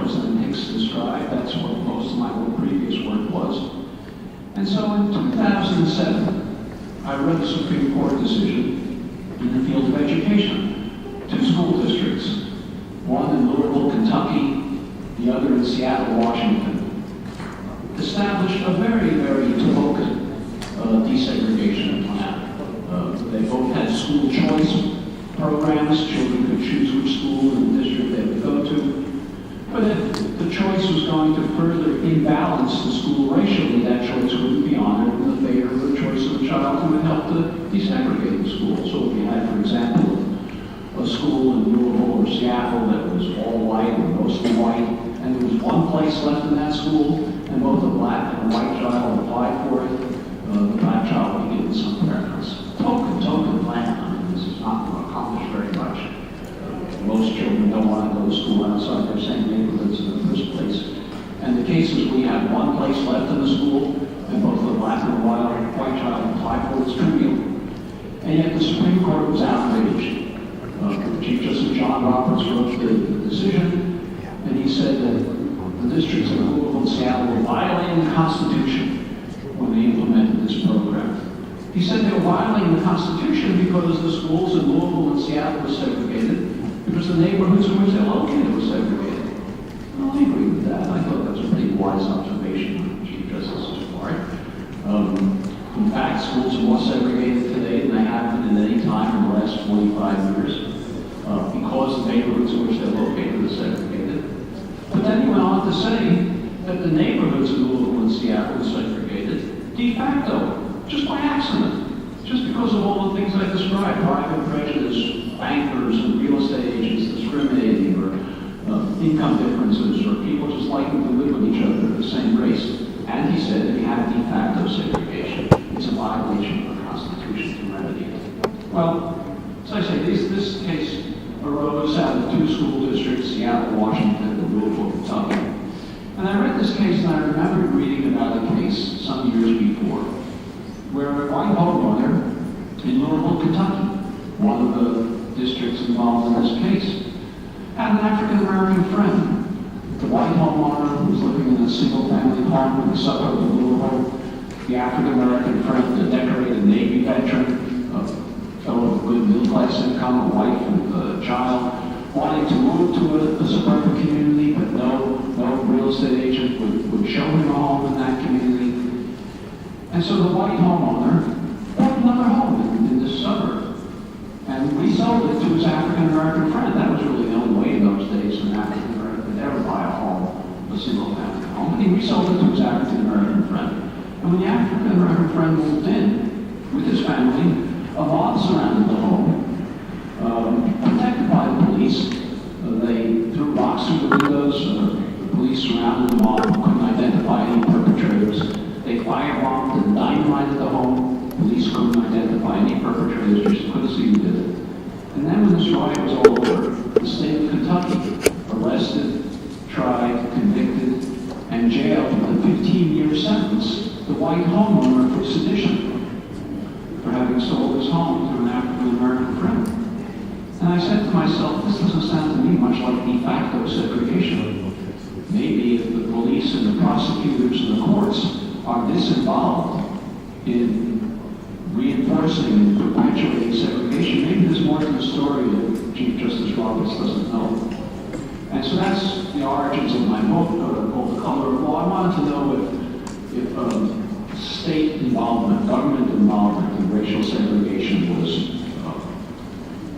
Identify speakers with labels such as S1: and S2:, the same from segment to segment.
S1: President Hicks described. That's what most of my previous work was. And so in 2007, I read the Supreme Court decision in the field of education. 2 school districts, one in Louisville, Kentucky, the other in Seattle, Washington, established a very, very token desegregation plan. They both had school choice programs. Children could choose which school in the district they would go to. But if the choice was going to further imbalance the school racially, that choice wouldn't be honored in the favor of the choice of the child who would help to desegregate the school. So if you had, for example, a school in Louisville or Seattle that was all white or mostly white, and there was one place left in that school, and both a black and a white child applied for it, the black child would be given some preference. Token plan. I mean, this is not going to accomplish very much. Most children don't want to go to school outside their same neighborhoods in the first place. And the cases we have one place left in the school, and both the black and the white child applied for, it's trivial. And yet the Supreme Court was outraged. Chief Justice John Roberts wrote the decision, and he said that the districts of Louisville and Seattle were violating the Constitution when they implemented this program. He said they were violating the Constitution because the schools in Louisville and Seattle were segregated, because the neighborhoods in which they're located were segregated. Well, I agree with that. I thought that was a pretty wise observation on Chief Justice's part. In fact, schools are more segregated today than they have been at any time in the last 45 years because the neighborhoods in which they're located are segregated. But then he went on to say that the neighborhoods in Louisville and Seattle were segregated de facto, just by accident, just because of all the things I described, private prejudice, bankers and real estate agents discriminating, or income differences, or people just liking to live with each other of the same race. And he said that we have de facto segregation. It's a violation of the Constitution to remedy it. Well, as I say, this case arose out of 2 school districts, Seattle, Washington, and Louisville, Kentucky. And I read this case, and I remembered reading about a case some years before, where a white homeowner in Louisville, Kentucky, one of the districts involved in this case, had an African-American friend. The white homeowner who was living in a single-family home in the suburb of Louisville. The African-American friend, a decorated Navy veteran, a fellow with good middle-class income, a wife and a child, wanting to move to a suburban community, but no real estate agent would show him a home in that community. And so the white homeowner bought another home in this suburb and resold it to his African-American friend. That was really the only way in those days an African-American could ever buy a home, a single-family home. But he resold it to his African-American friend. And when the African-American friend moved in with his family, a mob surrounded the home, protected by the police. They threw rocks through the windows. The police surrounded the mob, couldn't identify any perpetrators. They firebombed and dynamited the home. Police couldn't identify any perpetrators, just couldn't see who did it. And then when this riot was all over, the state of Kentucky arrested, tried, convicted, and jailed with a 15-year sentence the white homeowner for sedition, for having sold his home to an African-American friend. And I said to myself, this doesn't sound to me much like de facto segregation. Maybe if the police and the prosecutors and the courts are this involved in reinforcing and perpetuating segregation, maybe there's more to the story that Chief Justice Roberts doesn't know. And so that's the origins of my book, called The Color of Law. I wanted to know if state involvement, government involvement in racial segregation was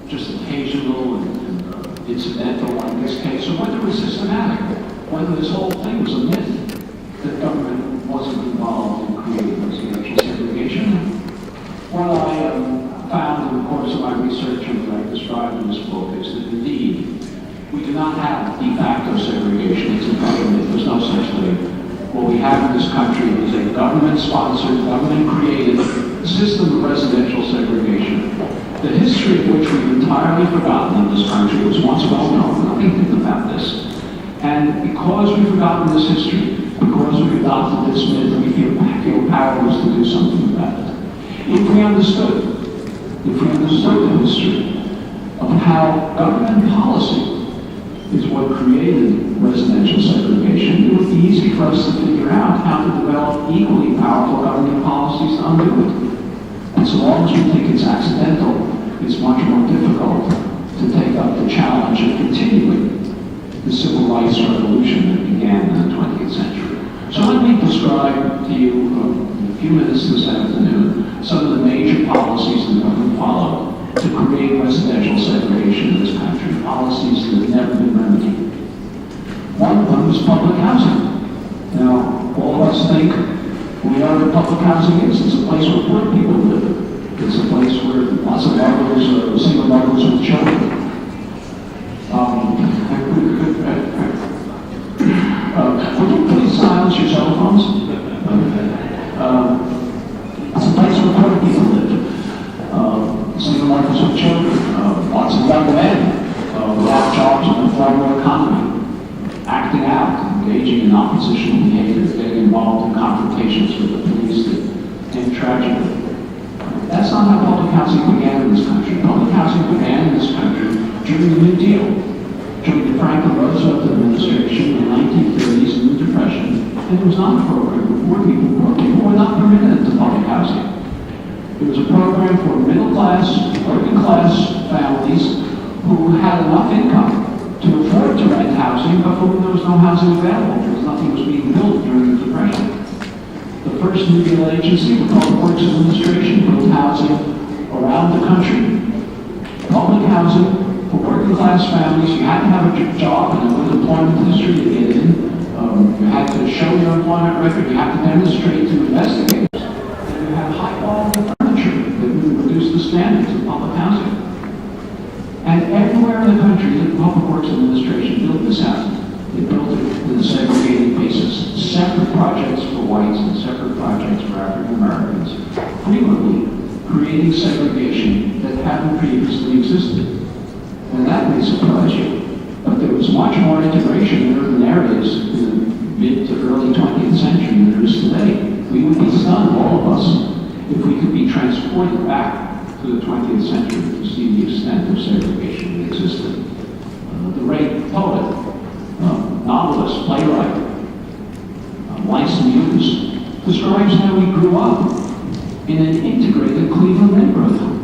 S1: just occasional and incidental like this case, or whether it was systematic, whether this whole thing was a myth that government wasn't involved in creating this racial segregation. What I found in the course of my research and what I described in this book is that indeed we do not have de facto segregation. It's a myth. There's no such thing. What we have in this country is a government-sponsored, government-created system of residential segregation. The history of which we've entirely forgotten in this country was once well known. Nothing think about this. And because we've forgotten this history, because we've adopted this myth, we feel powerless to do something about it. If we understood the history of how government policy is what created residential segregation. It would be easy for us to figure out how to develop equally powerful government policies to undo it. And so long as we think it's accidental, it's much more difficult to take up the challenge of continuing the civil rights revolution that began in the 20th century. So let me describe to you in a few minutes this afternoon some of the major policies that the government followed to create residential segregation in this country, policies that have never been remedied. One of them is public housing. Now, all of us think we know what public housing is. It's a place where poor people live. It's a place where lots of mothers or single mothers with children. Would you please silence your cell phones? It's a place where poor people live. Single mothers with children. Lots of young men without jobs in the formal economy, acting out, engaging in oppositional behavior, getting involved in confrontations with the police that end tragically. That's not how public housing began in this country. Public housing began in this country during the New Deal, during the Franklin Roosevelt administration in the 1930s and the Depression. And it was not a program for poor people. Poor people were not permitted into public housing. It was a program for middle-class, working-class families who had enough income to afford to rent housing, but for whom there was no housing available because nothing was being built during the Depression. The first New Deal agency, the Public Works Administration, built housing around the country. Public housing for working class families. You had to have a job and a good employment history to get in. You had to show your employment record. You had to demonstrate to investigators that you had high quality furniture that would reduce the standards of public housing. And everywhere in the country, the Public Works Administration built this housing. They built it on a segregated basis. Separate projects for whites and separate projects for African Americans, frequently creating segregation that hadn't previously existed. And that may surprise you, but there was much more integration in urban areas in the mid to early 20th century than there is today. We would be stunned, all of us, if we could be transported back to the 20th century to see the extent of segregation that existed. The great poet, novelist, playwright, Langston Hughes, describes how he grew up in an integrated Cleveland neighborhood.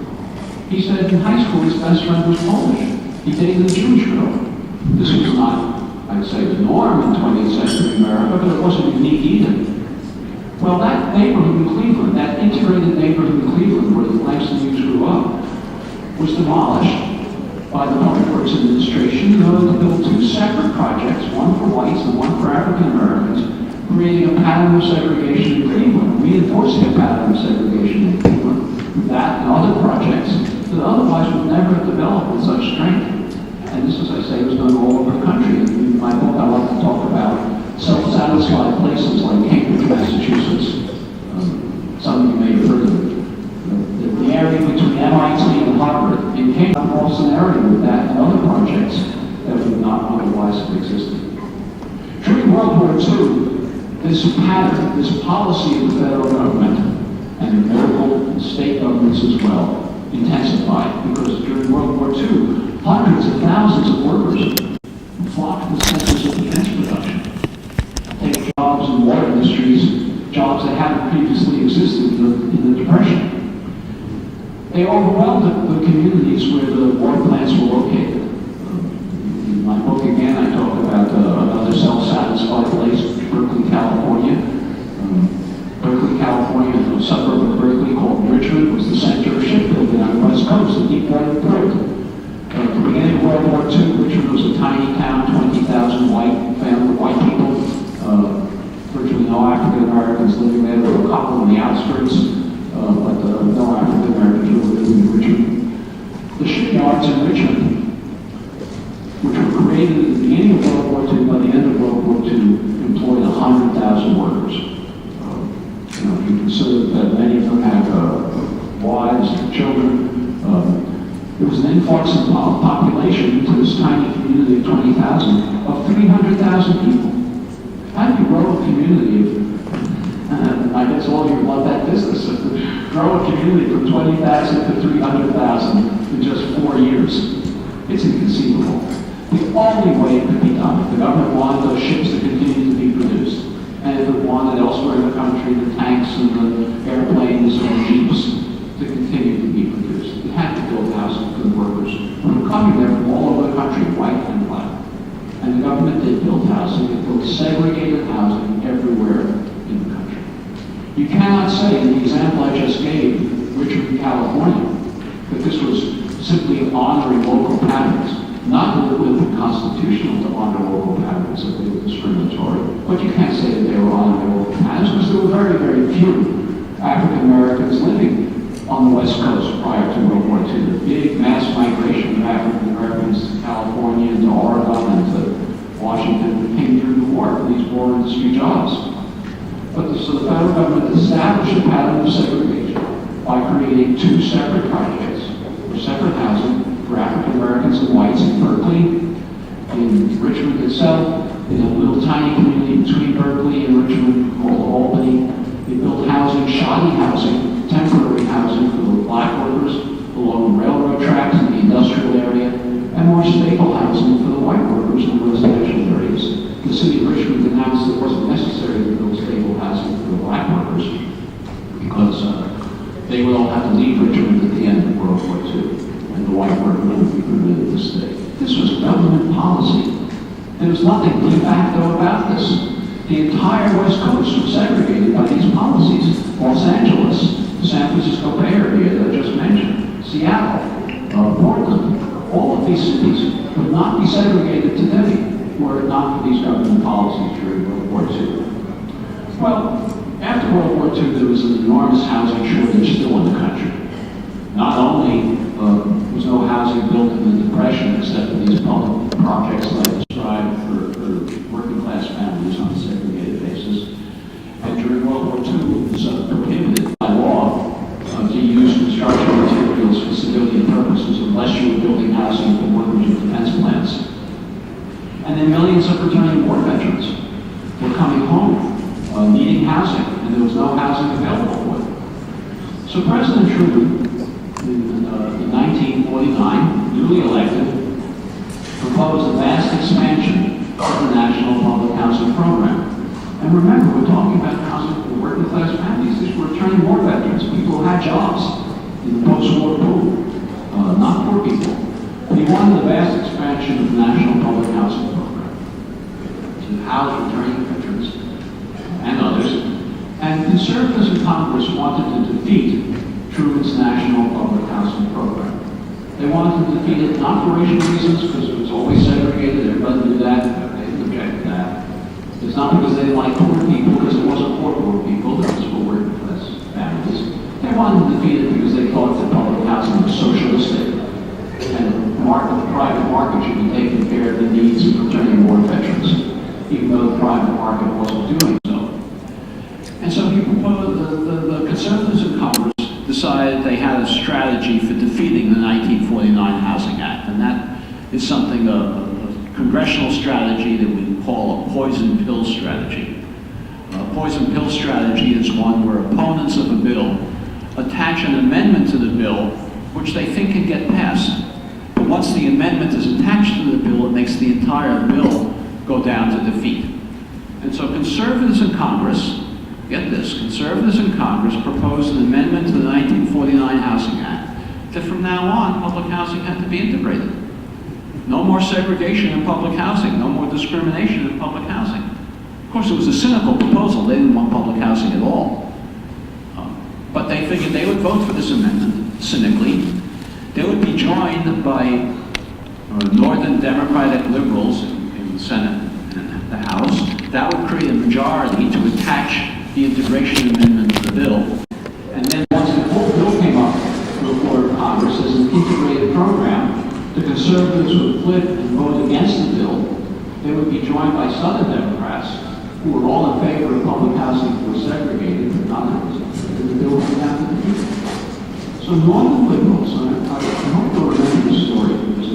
S1: He said in high school his best friend was Polish. He dated a Jewish girl. This was not, I'd say, the norm in 20th century America, but it wasn't unique either. Well, that neighborhood in Cleveland, that integrated neighborhood in Cleveland where Langston Hughes grew up, was demolished by the Public Works Administration in order to build two separate projects, one for whites and one for African Americans, creating a pattern of segregation in Cleveland, reinforcing a pattern of segregation in Cleveland, that and other projects that otherwise would never have developed with such strength. And this, as I say, was done all over the country. In my book, I like to talk about self-satisfied places like Cambridge, Massachusetts. Some of you may have heard of it. The area between MIT and Harvard, it came up all scenario with that and other projects that would not otherwise have existed. During World War II, this pattern, this policy of the federal government and the local and state governments as well intensified because during World War II, hundreds of thousands of workers flocked to the centers of defense production, take jobs in war industries, jobs that hadn't previously existed in the Depression. They overwhelmed the communities where the war plants were located. In my book, again, I talk about another self-satisfied place, Berkeley, California. Berkeley, California, a suburb of Berkeley called Richmond, was the center of shipbuilding on the West Coast, the Deepwater Port. At the beginning of World War II, Richmond was a tiny town, 20,000 white people, virtually no African Americans living there. There were a couple on the outskirts, but no African Americans were living in Richmond. The shipyards in Richmond, which were created at the beginning of World War II, by the end of World War II, employed 100,000 workers. If you consider that many of them had wives and children, there was an influx of population to this tiny community of 20,000 of 300,000 people. How do you grow a community of, I guess all of you love that business, grow a community from 20,000 to 300,000 in just 4 years? It's inconceivable. The only way it could be done, if the government wanted those ships to continue to be produced, and if it wanted elsewhere in the country the tanks and the airplanes and the jeeps to continue to be produced, it had to build housing for the workers who were coming there from all over the country, white and black. And the government did build housing. It built segregated housing everywhere in the country. You cannot say, in the example I just gave, Richmond, California, that this was simply honoring local patterns. Not that it would be constitutional to honor local patterns if they were discriminatory, but you can't say that they were honoring local patterns because there were very, very few African Americans living on the West Coast prior to World War II. The big mass migration of African Americans to California and to Oregon and to Washington came during the war for these war industry jobs. But so the federal government established a pattern of segregation by creating two separate projects for separate housing for African Americans and whites in Berkeley, in Richmond itself, in a little tiny community between Berkeley and Richmond called Albany. They built housing, shoddy housing, temporary housing for the black workers along the railroad tracks in the industrial area, and more stable housing for the white workers in the residential areas. The city of Richmond announced it wasn't necessary to build stable housing for the black workers because they would all have to leave Richmond at the end of World War II, and the white worker would be permitted to stay. This was government policy. There was nothing de facto about this. The entire West Coast was segregated by these policies. Los Angeles, the San Francisco Bay Area that I just mentioned, Seattle, Portland, all of these cities would not be segregated today were it not for these government policies during World War II. Well, after World War II, there was an enormous housing shortage still in the country. Not only was no housing built in the Depression except for these public projects that I described for working class families on a segregated basis, and during World War II, it was prohibited by law to use construction materials for civilian purposes unless you were building housing for workers in defense plants. And then millions of returning war veterans were coming home needing housing, and there was no housing available for them. So President Truman, in 1949, newly elected, proposed a vast expansion of the National Public Housing Program. And remember, we're talking about housing for working class families. These were returning war veterans, people who had jobs in the post-war boom, not poor people. He wanted a vast expansion of the National Public Housing Program to house returning veterans and others. And conservatives in Congress wanted to defeat Truman's National Public Housing Program. They wanted to defeat it not for racial reasons, because it was always segregated, everybody knew that, they didn't object to that. It's not because they didn't like poor people, because it wasn't for poor people, it was for working class families. They wanted to defeat it because they thought that public housing was socialistic, and the private market should be taking care of the needs of returning war veterans, even though the private market wasn't doing so. And so he proposed, the conservatives in Congress decided they had a strategy for defeating the 1949 Housing Act, and that is something, a congressional strategy that we call a poison pill strategy. A poison pill strategy is one where opponents of a bill attach an amendment to the bill which they think can get passed. But once the amendment is attached to the bill, it makes the entire bill go down to defeat. And so conservatives in Congress, get this, conservatives in Congress proposed an amendment to the 1949 Housing Act that from now on, public housing had to be integrated. No more segregation in public housing, no more discrimination in public housing. Of course, it was a cynical proposal. They didn't want public housing at all. But they figured they would vote for this amendment, cynically. They would be joined by Northern Democratic liberals in the Senate and the House. That would create a majority to attach the integration amendment to the bill. And then once the full bill came up before Congress as an integrated program, the conservatives would flip and vote against the bill. They would be joined by Southern Democrats who were all in favor of public housing that was segregated, but not the bill came down to the people. So Northern liberals, I hope you'll remember this story because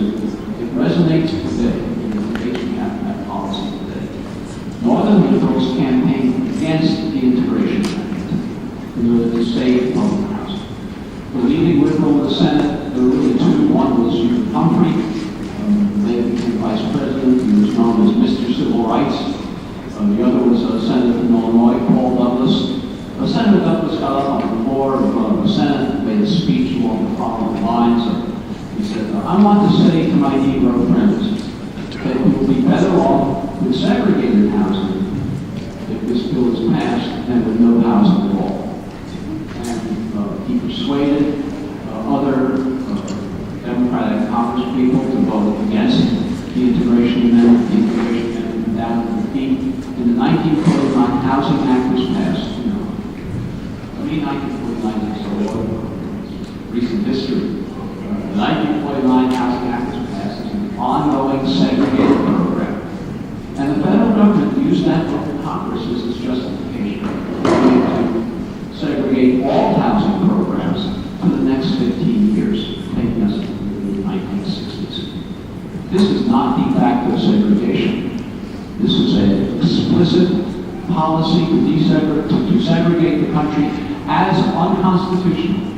S1: it resonates today in the debate we have in that policy today. Northern liberals campaigned against the integration amendment in order to save public housing. The leading liberal in the Senate, there were really two. One was Humphrey, later became vice president. known as Mr. Civil Rights. The other was a senator from Illinois, Paul Douglas. Senator Douglas got up on the floor of the Senate, made a speech along the following lines. He said, I want to say to my Negro friends that we will be better off with segregated housing if this bill is passed than with no housing at all. And he persuaded other Democratic Congresspeople to vote against the integration amendment. The integration amendment down to the feet. In the 1949 Housing Act was passed. 1949 is a recent history. The 1949 Housing Act was passed as an ongoing segregated program. And the federal government used that vote in Congress as its justification to segregate all housing programs for the next 15 years, taking us into the 1960s. This is not de facto segregation. This is an explicit policy to segregate the country as unconstitutional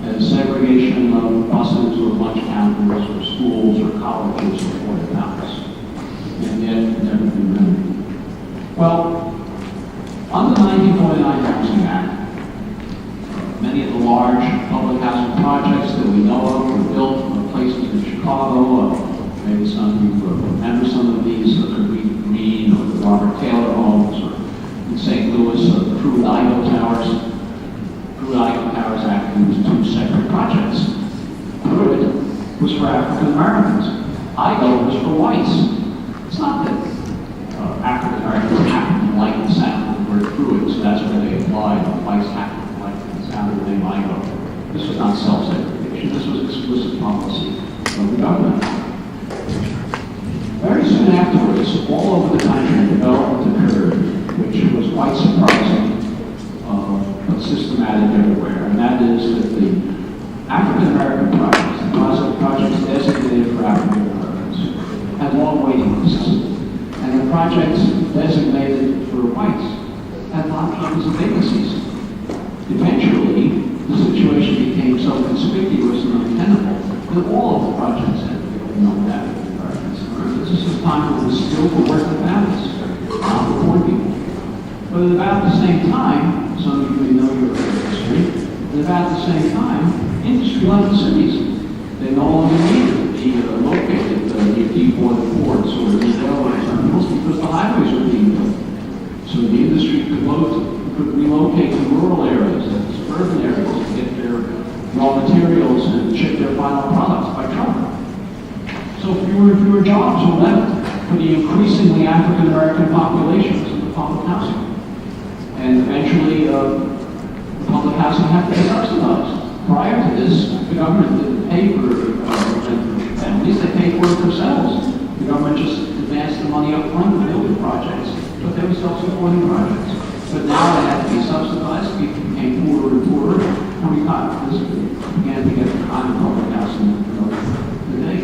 S1: as segregation of buses or lunch counters or schools or colleges or porta potties. And yet it never been remedied. Well, under the 1949 Housing Act, many of the large public housing projects that we know of were built in places in Chicago. Maybe some of you remember some of these, the Green or the Robert Taylor homes, or in St. Louis, the Pruitt Igoe Towers. Pruitt Igoe Towers actually was two separate projects. Pruitt was for African Americans. Igoe was for whites. It's not that African Americans happen to like the sound of the word Pruitt, so that's where they applied. Whites happen to like the sound of the name Igoe. This was not self-segregation. This was explicit policy of the government. Very soon afterwards, all over the country, development occurred, which was quite surprising, but systematic everywhere. And that is that the African American projects, the projects designated for African Americans, had long waiting lists. And the projects designated for whites had tons of vacancies. Eventually, the situation became so conspicuous and untenable that all of the projects had to be known that. This is a time when the still for working families, not for poor people. But at about the same time, some of you may know your history, at about the same time, industry left the cities. They no longer needed to be located near deep-water ports or near railway terminals because the highways were being built. So the industry could relocate to rural areas and suburban areas to get their raw materials and ship their final products by truck. So fewer jobs were left for the increasingly African American populations in the public housing. And eventually, the public housing had to be subsidized. Prior to this, the government didn't pay for families, they paid for it themselves. The government just advanced the money up front to build the projects, but they were self-supporting projects. But now they had to be subsidized, people became poorer and poorer, and we began to get the kind of public housing today.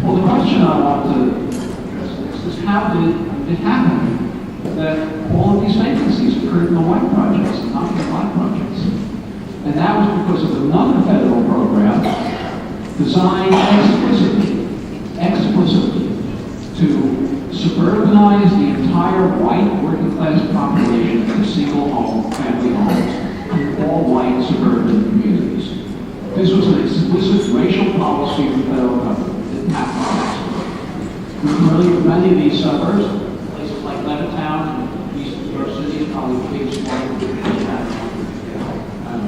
S1: Well, the question I want to address next is how did it happen that all of these vacancies occurred in the white projects and not in the black projects? And that was because of another federal program designed explicitly to suburbanize the entire white working class population into single home, family homes in all white suburban communities. This was an explicit racial policy of the federal government. Many of these suburbs, places like Levittown and East New York City, probably the biggest one.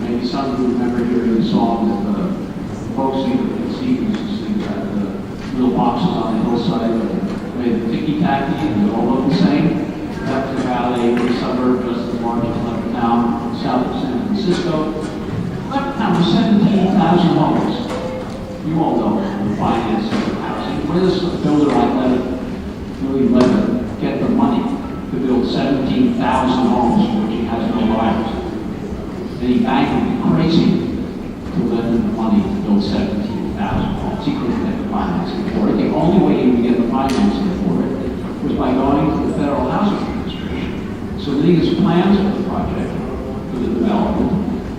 S1: Maybe some of you remember hearing the song that folks and Stevens used to sing that little boxes on the hillside that made the ticky-tacky and they all look the same. That was the valley, a suburb just as large as Levittown, south of San Francisco. Levittown was 17,000 homes. You all know the finances of housing. Where does a builder like William Levitt get the money to build 17,000 homes for which he has no rivals? Any bank would be crazy to lend him the money to build 17,000 homes. He couldn't get the financing for it. The only way he would get the financing for it was by going to the Federal Housing Administration. So these plans for the project, for the development,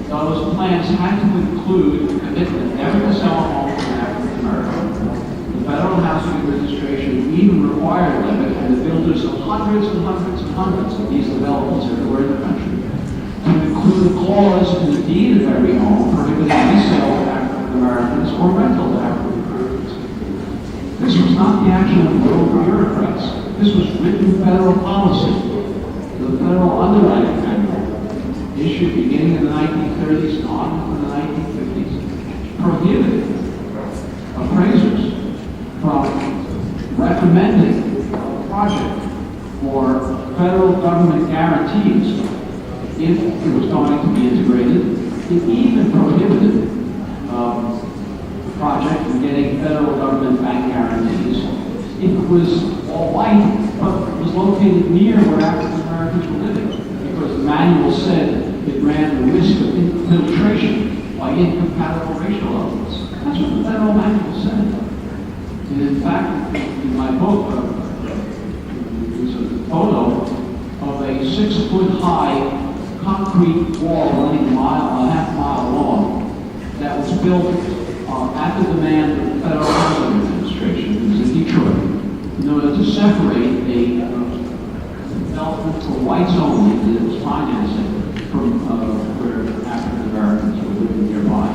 S1: those plans had to include a commitment never to sell a home to an African American. The Federal Housing Administration acquired Levitt and the builders of hundreds and hundreds and hundreds of these developments everywhere in the country to include a clause in the deed of every home prohibiting resale to African Americans or rental to African Americans. This was not the action of local bureaucrats. This was written federal policy. The federal underwriting manual, issued beginning in the 1930s and on into the 1950s, prohibited appraisers from recommending a project for federal government guarantees if it was going to be integrated. It even prohibited the project from getting federal government bank guarantees if it was all white, but it was located near where African Americans were living, because the manual said it ran the risk of infiltration by incompatible racial elements. That's what the federal manual said. And in fact, in my book, there's a photo of a 6-foot-high concrete wall running a half-mile long that was built at the demand of the Federal Housing Administration. It was in Detroit, in order to separate a development for whites only that it was financing from where African Americans were living nearby.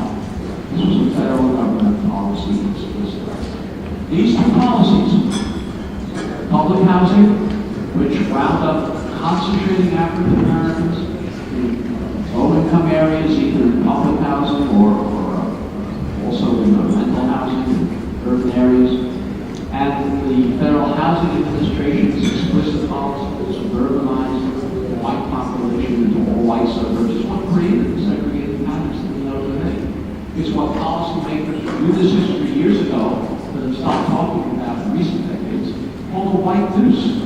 S1: This was a federal government policy. These two policies, public housing, which wound up concentrating African Americans in low-income areas, either in public housing or also in rental housing in urban areas, and the Federal Housing Administration's explicit policy to suburbanize the white population into all white suburbs is what created the segregated patterns that we know today. It's what policymakers who knew this history years ago, but have stopped talking about in recent decades, called the white noose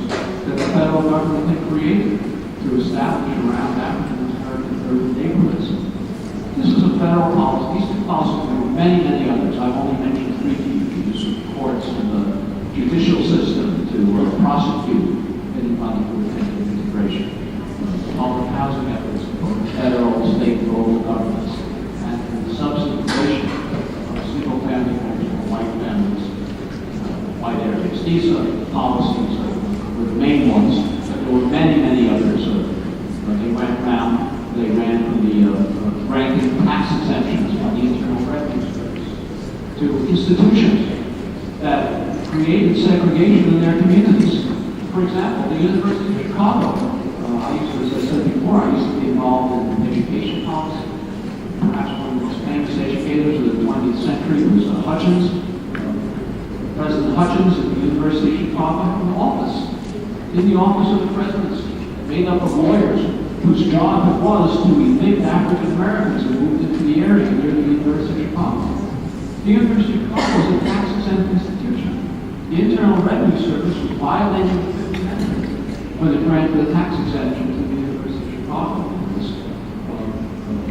S1: that the federal government had created to establish around African American urban neighborhoods. This is a federal policy. These two policies, there were many, many others. I've only mentioned 3 to you: the use of courts and the judicial system to prosecute anybody who attempted integration. Public housing efforts of both federal, state, and local governments, and the subsidization of single-family homes for white families, white areas. These policies were the main ones, but there were many, many others. They ran from the granting tax exemptions by the Internal Revenue Service to institutions that created segregation in their communities. For example, the University of Chicago. As I said before, I used to be involved in education policy. Perhaps one of the most famous educators of the 20th century was Hutchins. President Hutchins at the University of Chicago had an office in the office of the presidency, made up of lawyers whose job it was to evict African Americans who moved into the area near the University of Chicago. The University of Chicago was a tax-exempt institution. The Internal Revenue Service was violating the Fifth Amendment when it granted a tax exemption to the University of Chicago. It was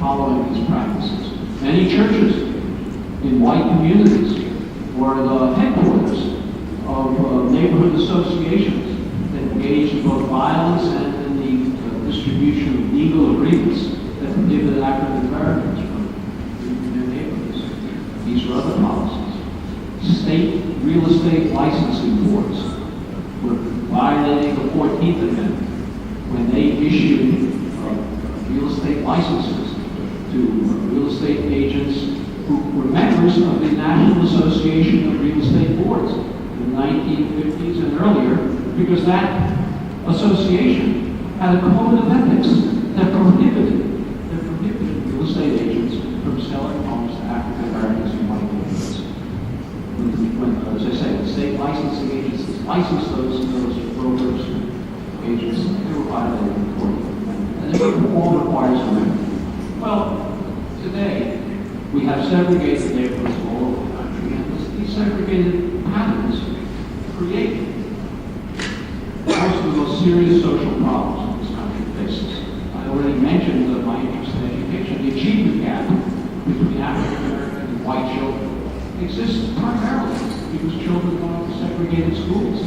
S1: following these practices. Many churches in white communities were the headquarters of neighborhood associations that engaged in both violence and in the distribution of legal agreements that prohibited African Americans from living in their neighborhoods. These were other policies. State real estate licensing boards were violating the 14th Amendment when they issued real estate licenses to real estate agents who were members of the National Association of Real Estate Boards in the 1950s and earlier, because that association had a code of ethics that prohibited real estate agents from selling homes to African Americans in white neighborhoods. When, as I say, the state licensing agencies licensed those brokers, agents, they were violating the 14th Amendment. And it all requires a remedy. Well, today, we have segregated neighborhoods all over the country, and these segregated patterns create most of the most serious social problems this country faces. I already mentioned my interest in education. The achievement gap between African American and white children exists primarily because children go to segregated schools,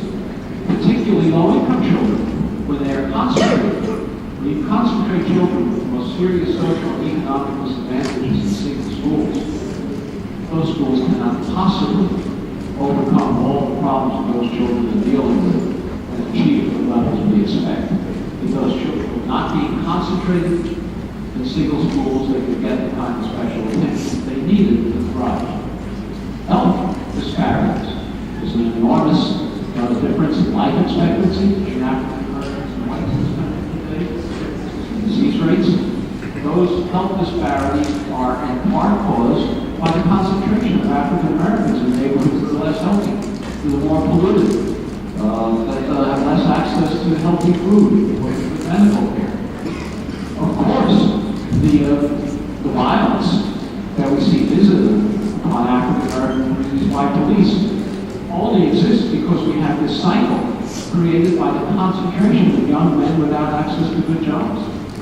S1: particularly low-income children, where they are concentrated. When you concentrate children with the most serious social and economic disadvantages in single schools, those schools cannot possibly overcome all the problems that those children are dealing with concentrated in single schools, they could get the kind of special attention they needed to thrive. Health disparities. There's an enormous difference in life expectancy between African Americans and whites in this country today. Disease rates. Those health disparities are in part caused by the concentration of African Americans in neighborhoods that are less healthy, that are more polluted, that have less access to healthy food, with medical care. Of course, the violence that we see visited upon African American communities by police only exists because we have this cycle created by the concentration of young men without access to good jobs,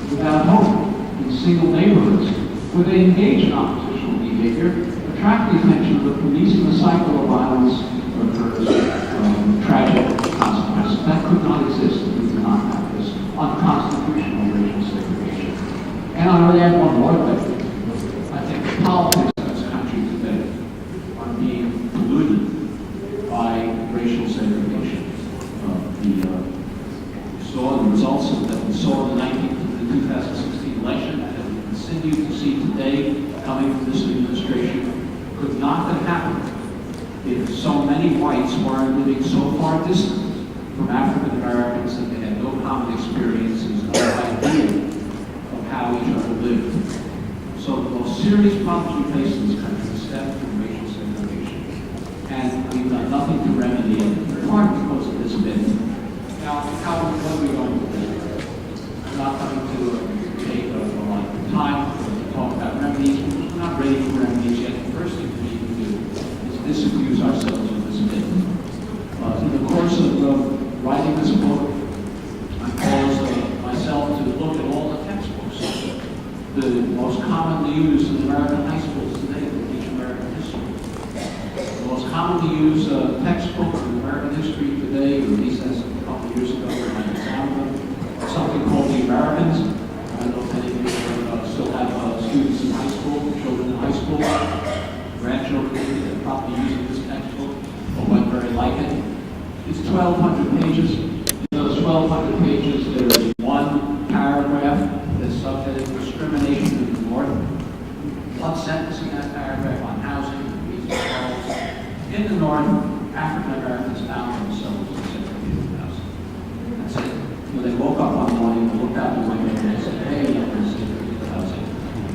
S1: without hope, in single neighborhoods, where they engage in oppositional behavior, attract the attention of the police, and the cycle of violence occurs tragic consequences. That could not exist if we did not have this unconstitutional racial segregation. And I would add one more thing. I think the politics of this country today are being polluted by racial segregation. We saw the results that we saw in the 2016 election, and that we continue to see today coming from this administration, could not have happened if so many whites were living so far distant from African Americans that they had no common experiences, no idea of how each other lived. So the most serious problems we face in this country stem from racial segregation. And we've done nothing to remedy it, in part because of this myth. Now, what are we going to do? I'm not coming to take a lot of time to talk about remedies. We're not ready for remedies yet. The first thing we need to do is disabuse ourselves of this myth. In the course of writing this book, I caused myself to look at all the textbooks. The most commonly used in American high schools today that teach American history. The most commonly used textbook in American history today, or at least as a couple of years ago when I examined them, something called The Americans. I don't know if any of you still have students in high school, children in high school, grandchildren that are probably using this textbook, or one very like it. It's 1,200 pages. In those 1,200 pages, there is one paragraph that's subject to discrimination in the North. One sentence in that paragraph on housing and reasonable homes. In the North, African Americans found themselves in segregated housing. That's it. When they woke up one morning and looked out the window and they said, hey, there's segregated housing.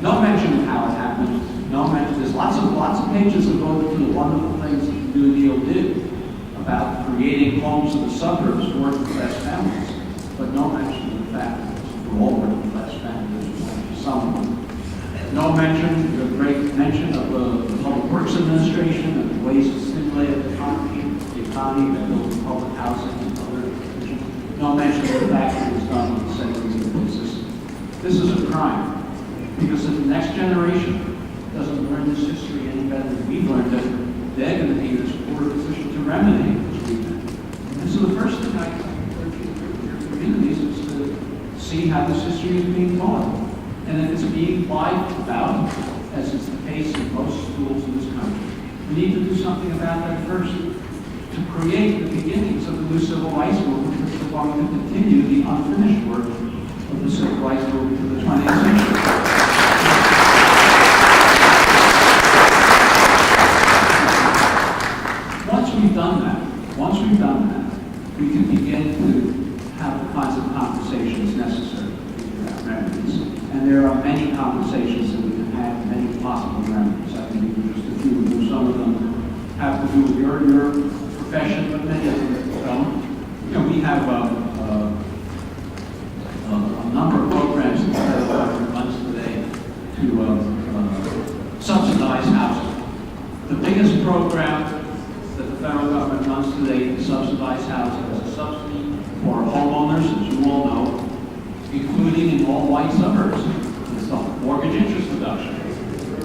S1: No mention of how it happened. No mention. There's lots of pages that go through the wonderful things that the New Deal did about creating homes in the suburbs for working class families, but no mention of the fact that for all working class families, some of them. No mention, the great mention of the Public Works Administration and the ways to stimulate the economy by building public housing and other issues. No mention of the fact that it was done with the segregated system. This is a crime, because if the next generation doesn't learn this history any better than we've learned it, they're going to be in a supportive position to remedy this treatment. And so the first thing I encourage you to do in your communities is to see how this history is being taught. And if it's being lied about, as is the case in most schools in this country, we need to do something about that first, to create the beginnings of the new civil rights movement, which is going to continue the unfinished work of the civil rights movement in the 20th century. Once we've done that, we can begin to have the kinds of conversations necessary to figure out remedies. And there are many conversations that we can have, many possible remedies. I can give you just a few of them. Some of them have to do with your profession, but many of them don't. We have a number of programs that the federal government runs today to subsidize housing. The biggest program that the federal government runs today to subsidize housing as a subsidy for homeowners, as you all know, including in all white suburbs. It's the mortgage interest deduction.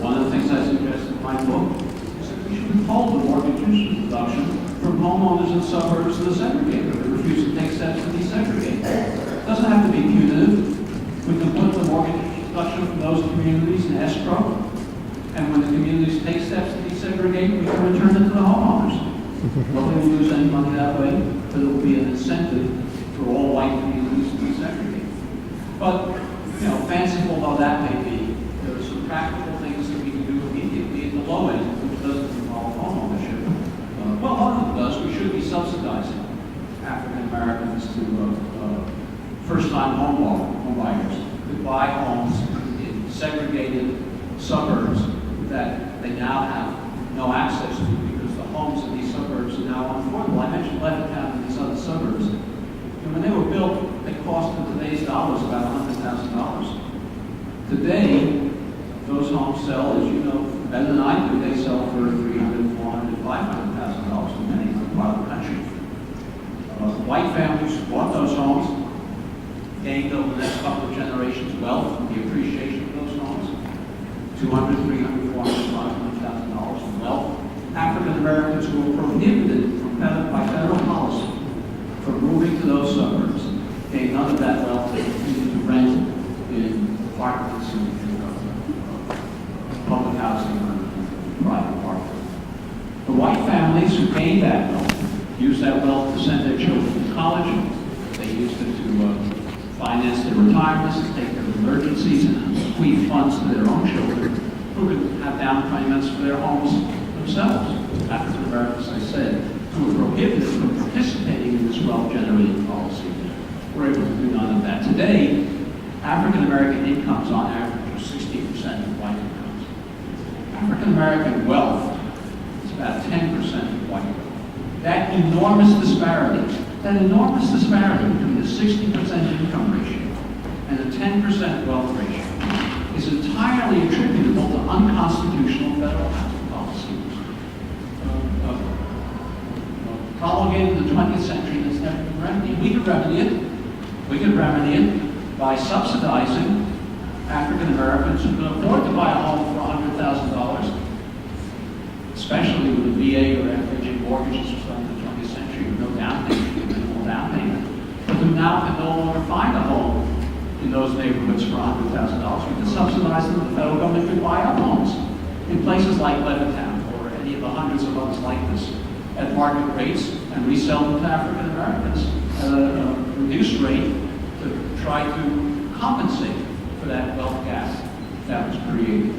S1: One of the things I suggest in my book is that we should withhold the mortgage interest deduction from homeowners in suburbs that are segregated, that refuse to take steps to desegregate. It doesn't have to be punitive. We can put the mortgage interest deduction from those communities in escrow. And when the communities take steps to desegregate, we can return it to the homeowners. Nobody will lose any money that way, but it will be an incentive for all white communities to desegregate. But, African Americans to first-time home buyers to buy homes in segregated suburbs that they now have no access to because the homes in these suburbs are now unaffordable. I mentioned Levittown and these other suburbs. And when they were built, they cost in today's dollars about $100,000. Today, those homes sell, as you know better than I do, they sell for $300,000, $400,000, $500,000 in many part of the country. White families who bought those homes gained over the next couple of generations wealth from the appreciation of those homes. $200,000, $300,000, $400,000, $500,000 in wealth. African Americans who were prohibited by federal policy from moving to those suburbs gained none of that wealth. They continued to rent in apartments and public housing or private apartments. The white families who gained that wealth used that wealth to send their children to college. They used it to finance their retirements, to take care of emergencies, and bequeath funds to their own children who could have down payments for their homes themselves. African Americans, I said, who were prohibited from participating in this wealth-generating policy were able to do none of that. Today, African American incomes on average are 60% of white incomes. African American wealth is about 10% of white wealth. That enormous disparity between the 60% income ratio and the 10% wealth ratio is entirely attributable to unconstitutional federal housing policy. Promulgated in the 20th century that's never been remedied. We could remedy it. We could remedy it by subsidizing African Americans who can afford to buy a home for $100,000, especially with the VA or FHA mortgages or something in the 20th century with no down payment, minimal down payment, but who now can no longer find a home in those neighborhoods for $100,000. We can subsidize them. The federal government could buy up homes in places like Levittown or any of the hundreds of others like this at market rates and resell them to African Americans at a reduced rate to try to compensate for that wealth gap that was created.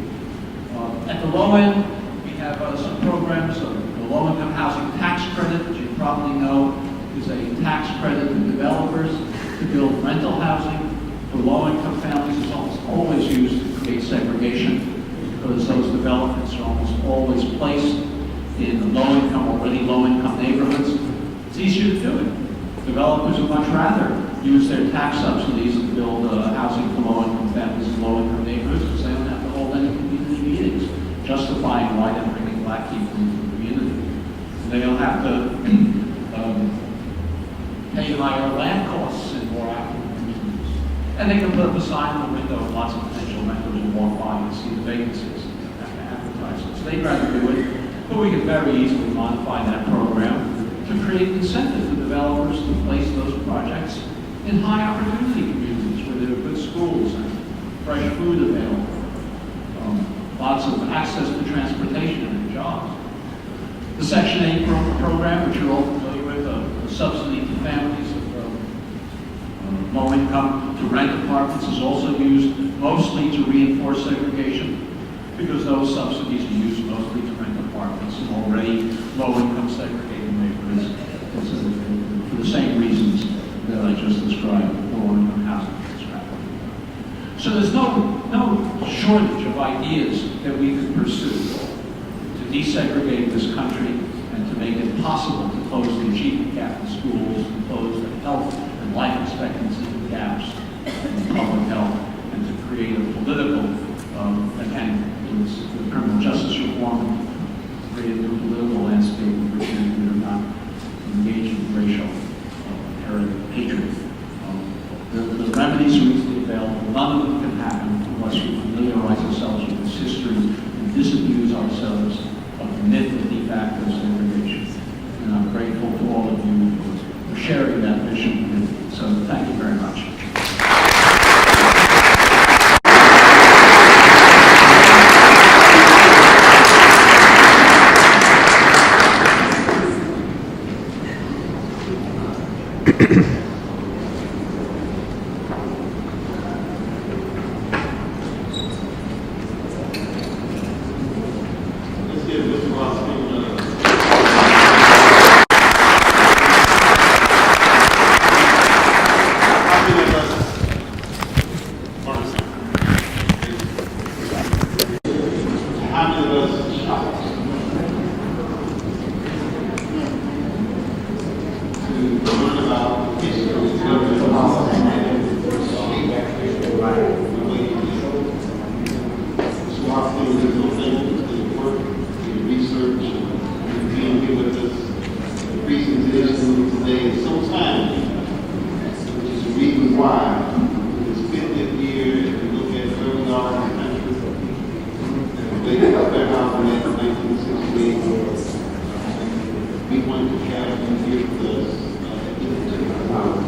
S1: At the low end, we have some programs of the low-income housing tax credit, which you probably know is a tax credit to developers to build rental housing for low-income families. It's almost always used to create segregation because those developments are almost always placed in low-income, already low-income neighborhoods. It's easier to do it. Developers would much rather use their tax subsidies to build housing for low-income families in low-income neighborhoods because they don't have to hold any community meetings justifying why they're bringing black people into the community. And they don't have to pay higher land costs in more affluent communities. And they can put up a sign in the window and lots of potential renters will walk by and see the vacancies and have to advertise it. So they'd rather do it. But we could very easily modify that program to create incentive for developers to place those projects in high opportunity communities where there are good schools and fresh food available, lots of access to transportation and jobs. The Section 8 program, which you're all familiar with, the subsidy to families of low income to rent apartments, is also used mostly to reinforce segregation because those subsidies are used mostly to rent apartments in already low-income segregated neighborhoods for the same reasons that I just described, low-income housing strategy. So there's no shortage of ideas that we could pursue to desegregate this country and to make it possible to close the achievement gap in schools, to close the health and life expectancy gaps in public health, and to create a political, again, with criminal justice reform, create a new political landscape in which we are not engaged in racial hatred. The remedies are easily available. None of them can happen unless we familiarize ourselves with this history and disabuse ourselves of the myth of de facto segregation. And I'm grateful to all of you for sharing that mission with me. So thank you very much.
S2: why. It's 50th year, if you look at where we are in the country, they did up their housing act in 1968. We wanted to have them here with us at this particular time.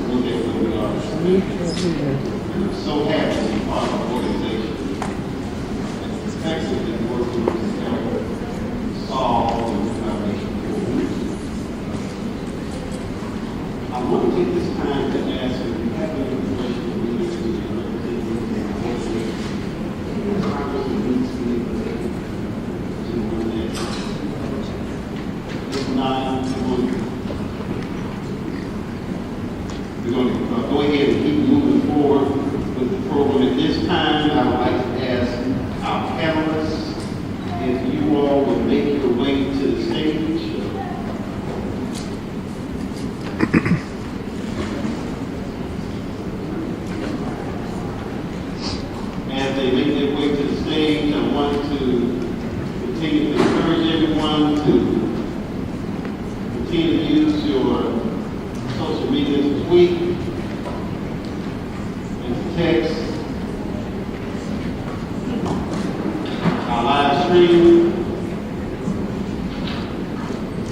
S2: Look at where we are. And I'm so happy to be part of an organization that's effectively working to help solve the foundation. I want to take this time to ask if you have any questions for me to Congress needs to be if not, we're going to go ahead and keep moving forward with the program. At this time, I would like to ask our panelists if you all would make your way to the stage. As they make their way to the stage, I want to continue to encourage everyone to continue to use your social media to tweet and to text. Our live stream,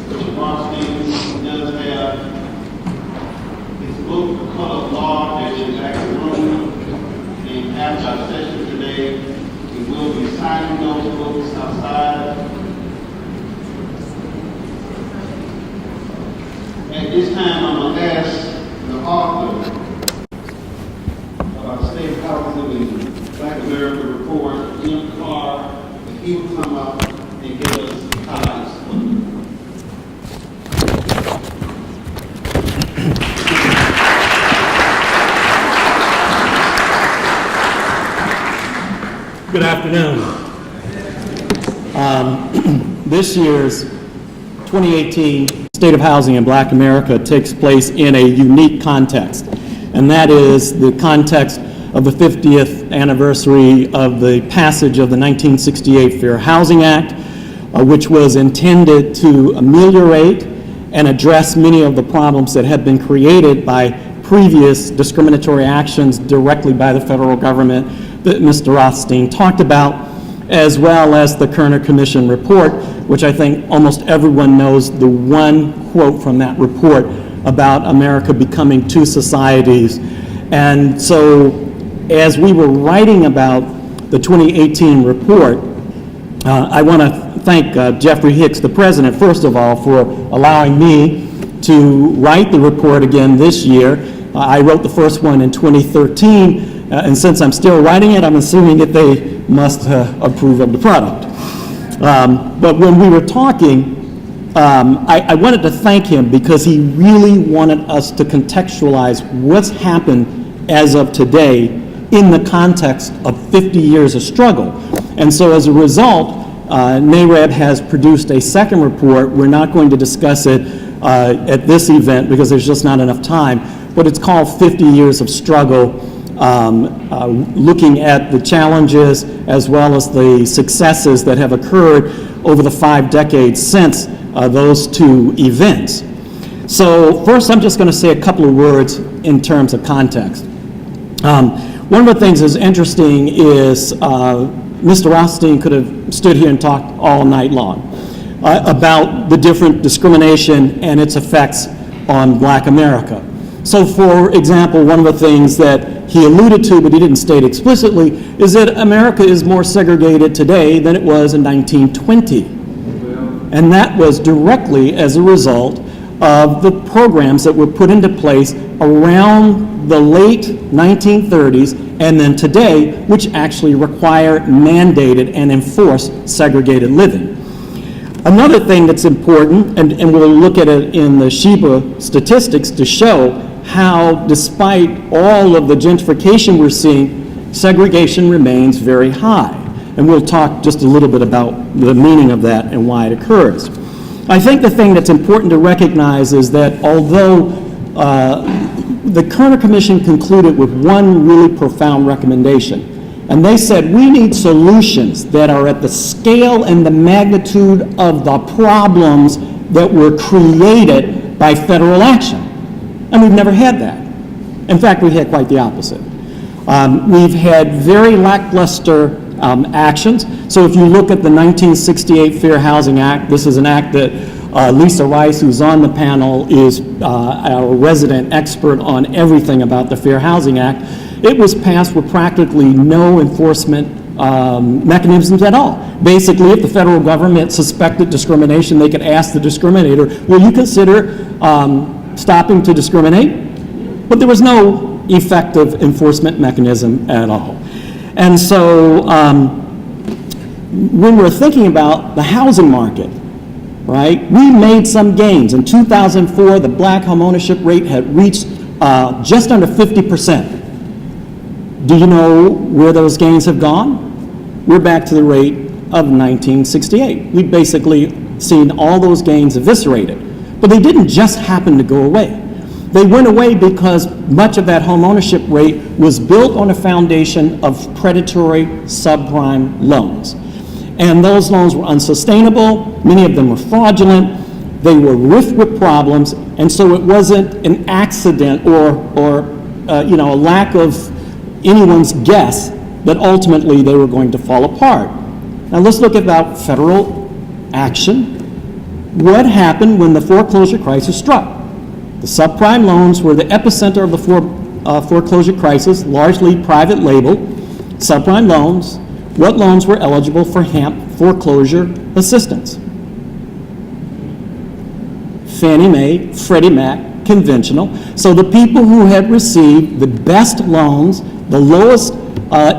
S2: Mr. Bronstein does have his book, The Color of Law, that is back in the room. And after our session today, we will be signing those books outside. At this time, I'm going to ask the author of our State Housing and Black America Report, Jim Carr, if he will come up and give us highlights.
S3: Good afternoon. This year's 2018 State of Housing in Black America takes place in a unique context, and that is the context of the 50th anniversary of the passage of the 1968 Fair Housing Act, which was intended to ameliorate and address many of the problems that had been created by previous discriminatory actions directly by the federal government that Mr. Rothstein talked about, as well as the Kerner Commission report, which I think almost everyone knows the one quote from that report about America becoming two societies. And so as we were writing about the 2018 report, I want to thank Jeffrey Hicks, the president, first of all, for allowing me to write the report again this year. I wrote the first one in 2013, and since I'm still writing it, I'm assuming that they must approve of the product. But when we were talking, I wanted to thank him because he really wanted us to contextualize what's happened as of today in the context of 50 years of struggle. And so as a result, NAREB has produced a second report. We're not going to discuss it at this event because there's just not enough time, but it's called 50 Years of Struggle, looking at the challenges as well as the successes that have occurred over the 5 decades since those two events. So first, I'm just going to say a couple of words in terms of context. One of the things that's interesting is Mr. Rothstein could have stood here and talked all night long about the different discrimination and its effects on Black America. So for example, one of the things that he alluded to, but he didn't state explicitly, is that America is more segregated today than it was in 1920. And that was directly as a result of the programs that were put into place around the late 1930s and then today, which actually require mandated and enforced segregated living. Another thing that's important, and we'll look at it in the SHEBA statistics to show how, despite all of the gentrification we're seeing, segregation remains very high. And we'll talk just a little bit about the meaning of that and why it occurs. I think the thing that's important to recognize is that although the Kerner Commission concluded with one really profound recommendation, and they said we need solutions that are at the scale and the magnitude of the problems that were created by federal action. And we've never had that. In fact, we've had quite the opposite. We've had very lackluster actions. So if you look at the 1968 Fair Housing Act, this is an act that Lisa Rice, who's on the panel, is our resident expert on everything about the Fair Housing Act. It was passed with practically no enforcement mechanisms at all. Basically, if the federal government suspected discrimination, they could ask the discriminator, will you consider stopping to discriminate? But there was no effective enforcement mechanism at all. And so when we're thinking about the housing market, right, we made some gains. In 2004, the black home ownership rate had reached just under 50%. Do you know where those gains have gone? We're back to the rate of 1968. We've basically seen all those gains eviscerated. But they didn't just happen to go away. They went away because much of that home ownership rate was built on a foundation of predatory subprime loans. And those loans were unsustainable, many of them were fraudulent, they were rife with problems, and so it wasn't an accident or a lack of anyone's guess that ultimately they were going to fall apart. Now let's look about federal action. What happened when the foreclosure crisis struck? The subprime loans were the epicenter of the foreclosure crisis, largely private label subprime loans. What loans were eligible for HAMP foreclosure assistance? Fannie Mae, Freddie Mac, conventional. So the people who had received the best loans, the lowest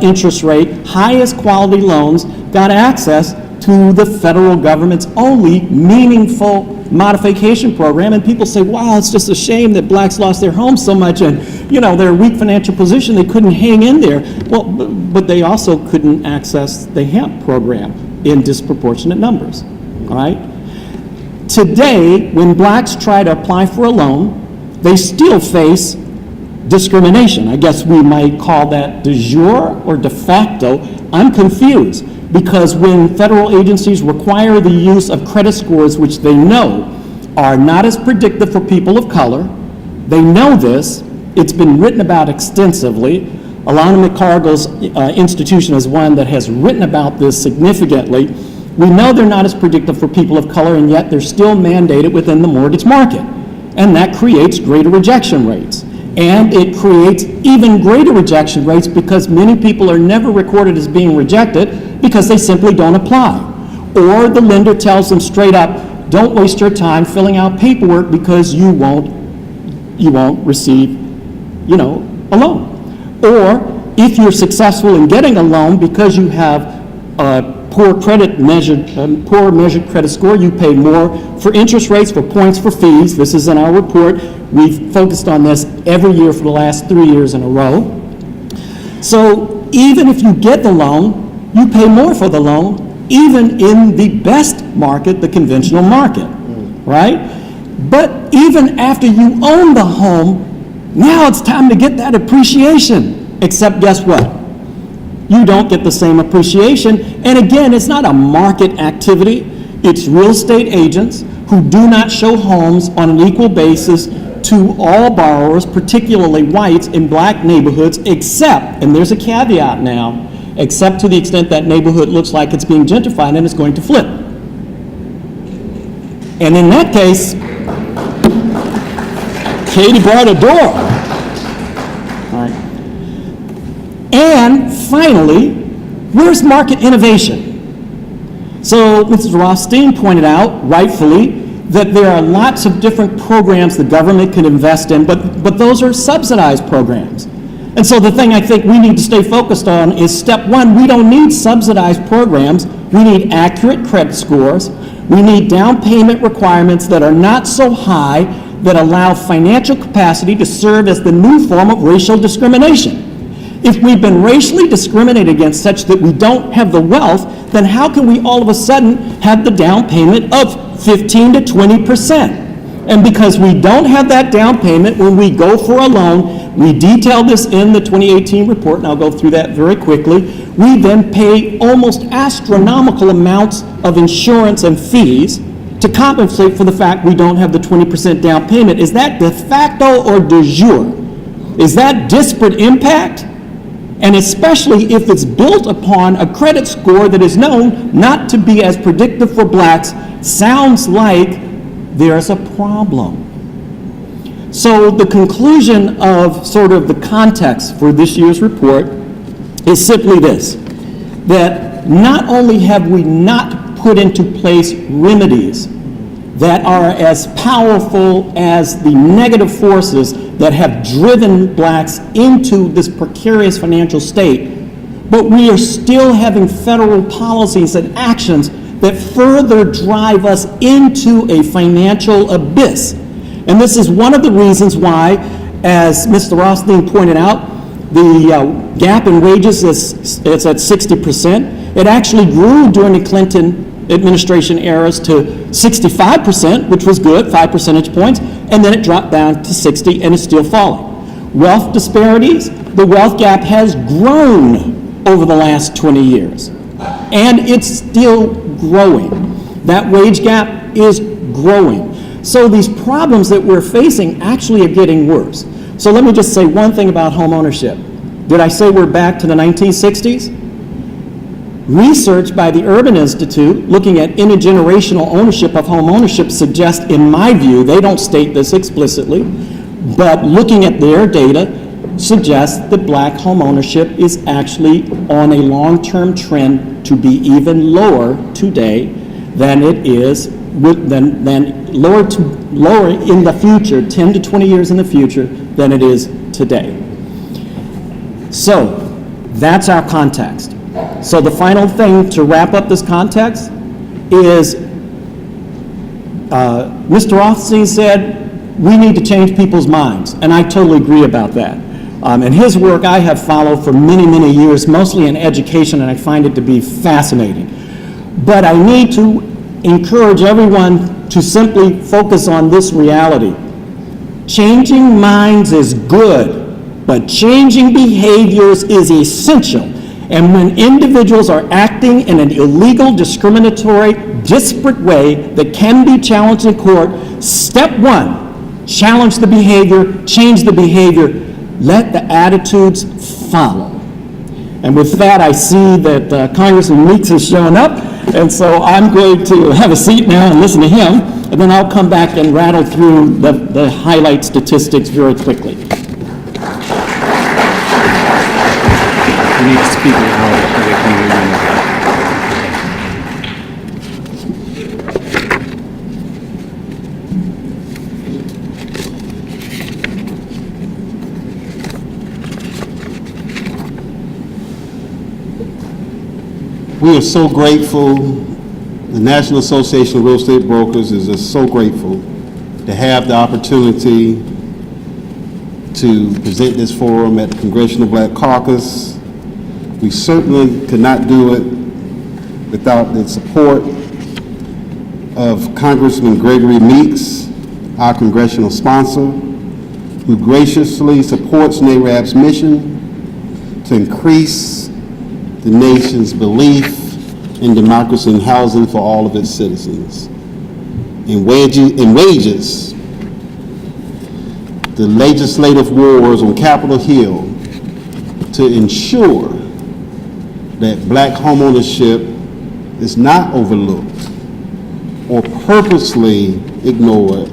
S3: interest rate, highest quality loans, got access to the federal government's only meaningful modification program. And people say, wow, it's just a shame that blacks lost their homes so much and, their weak financial position, they couldn't hang in there. Well, but they also couldn't access the HAMP program in disproportionate numbers, all right? Today, when blacks try to apply for a loan, they still face discrimination. I guess we might call that de jure or de facto. I'm confused. Because when federal agencies require the use of credit scores, which they know are not as predictive for people of color, they know this, it's been written about extensively. Alana McCargill's institution is one that has written about this significantly. We know they're not as predictive for people of color, and yet they're still mandated within the mortgage market. And that creates greater rejection rates. And it creates even greater rejection rates because many people are never recorded as being rejected because they simply don't apply. Or the lender tells them straight up, don't waste your time filling out paperwork because you won't receive, a loan. Or if you're successful in getting a loan because you have a poor measured credit score, you pay more for interest rates, for points, for fees. This is in our report. We've focused on this every year for the last 3 years in a row. So even if you get the loan, you pay more for the loan, even in the best market, the conventional market, right? But even after you own the home, now it's time to get that appreciation. Except guess what? You don't get the same appreciation. And again, it's not a market activity. It's real estate agents who do not show homes on an equal basis to all borrowers, particularly whites in black neighborhoods, except, and there's a caveat now, except to the extent that neighborhood looks like it's being gentrified and it's going to flip. And in that case, Katie brought a door. All right. And finally, where's market innovation? So Mrs. Rothstein pointed out, rightfully, that there are lots of different programs the government can invest in, but those are subsidized programs. And so the thing I think we need to stay focused on is step one, we don't need subsidized programs, we need accurate credit scores, we need down payment requirements that are not so high that allow financial capacity to serve as the new form of racial discrimination. If we've been racially discriminated against such that we don't have the wealth, then how can we all of a sudden have the down payment of 15 to 20%? And because we don't have that down payment when we go for a loan, we detail this in the 2018 report, and I'll go through that very quickly, we then pay almost astronomical amounts of insurance and fees to compensate for the fact we don't have the 20% down payment. Is that de facto or de jure? Is that disparate impact? And especially if it's built upon a credit score that is known not to be as predictive for blacks, sounds like there's a problem. So the conclusion of sort of the context for this year's report is simply this, that not only have we not put into place remedies that are as powerful as the negative forces that have driven blacks into this precarious financial state, but we are still having federal policies and actions that further drive us into a financial abyss. And this is one of the reasons why, as Mr. Rothstein pointed out, the gap in wages is at 60%. It actually grew during the Clinton administration eras to 65%, which was good, 5 percentage points, and then it dropped down to 60 and is still falling. Wealth disparities, the wealth gap has grown over the last 20 years, and it's still growing. That wage gap is growing. So these problems that we're facing actually are getting worse. So let me just say one thing about home ownership. Did I say we're back to the 1960s? Research by the Urban Institute looking at intergenerational ownership of home ownership suggests, in my view, they don't state this explicitly, but looking at their data suggests that black home ownership is actually on a long-term trend to be even lower today than it is, than lower in the future, 10 to 20 years in the future, than it is today. So that's our context. So the final thing to wrap up this context is Mr. Rothstein said we need to change people's minds, and I totally agree about that. And his work I have followed for many, many years, mostly in education, and I find it to be fascinating. But I need to encourage everyone to simply focus on this reality. Changing minds is good, but changing behaviors is essential. And when individuals are acting in an illegal, discriminatory, disparate way that can be challenged in court, step one, challenge the behavior, change the behavior, let the attitudes follow. And with that, I see that Congressman Meeks has shown up, and so I'm going to have a seat now and listen to him, and then I'll come back and rattle through the highlight statistics very quickly.
S4: You need to speak louder so they can hear you.
S2: We are so grateful. The National Association of Real Estate Brokers is just so grateful to have the opportunity to present this forum at the Congressional Black Caucus. We certainly could not do it without the support of Congressman Gregory Meeks, our congressional sponsor, who graciously supports NARAB's mission to increase the nation's belief in democracy and housing for all of its citizens. In wages, the legislative wars on Capitol Hill to ensure that black homeownership is not overlooked or purposely ignored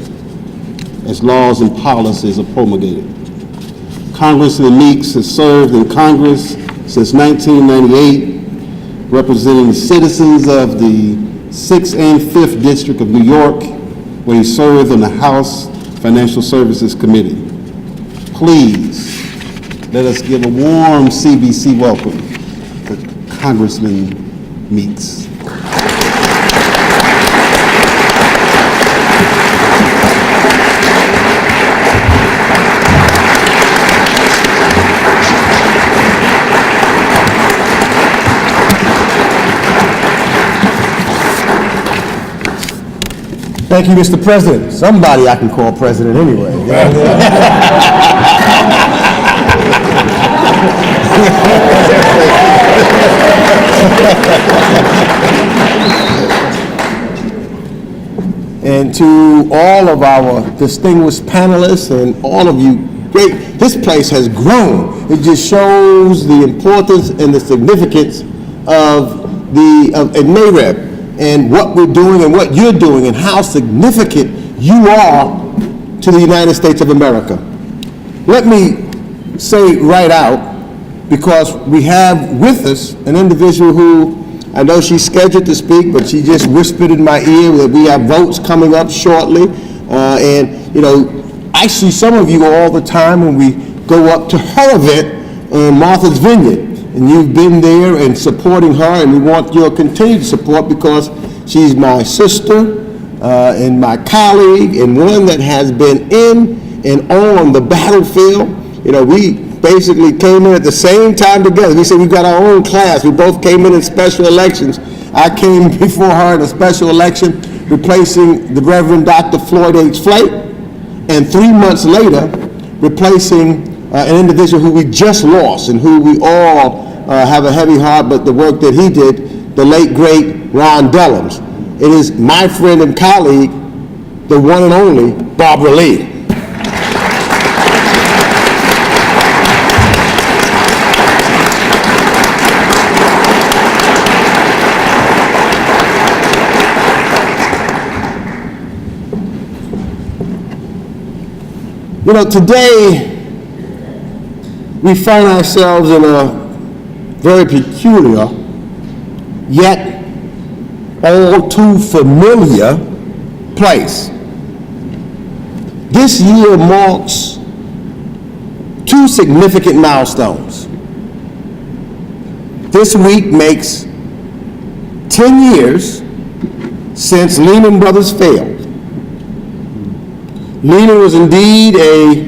S2: as laws and policies are promulgated. Congressman Meeks has served in Congress since 1998, representing the citizens of the 6th and 5th District of New York, where he served on the House Financial Services Committee. Please, let us give a warm CBC welcome to Congressman Meeks.
S5: Thank you, Mr. President. Somebody I can call president anyway. and to all of our distinguished panelists and all of you. Great, this place has grown. It just shows the importance and the significance of NAREB and what we're doing and what you're doing and how significant you are to the United States of America. Let me say right out, because we have with us an individual who, I know she's scheduled to speak, but she just whispered in my ear that we have votes coming up shortly. And, you know, I see some of you all the time when we go up to her event in Martha's Vineyard. And you've been there and supporting her, and we want your continued support because she's my sister and my colleague, and one that has been in and on the battlefield. You know, we basically came in at the same time together. We said we've got our own class. We both came in special elections. I came before her in a special election, replacing the Reverend Dr. Floyd H. Flake, and 3 months later, replacing an individual who we just lost and who we all have a heavy heart, but the work that he did, the late, great Ron Dellums. It is my friend and colleague, the one and only Barbara Lee. You know, today we find ourselves in a very peculiar, yet all too familiar place. This year marks 2 significant milestones. This week makes 10 years since Lehman Brothers failed. Lehman was indeed a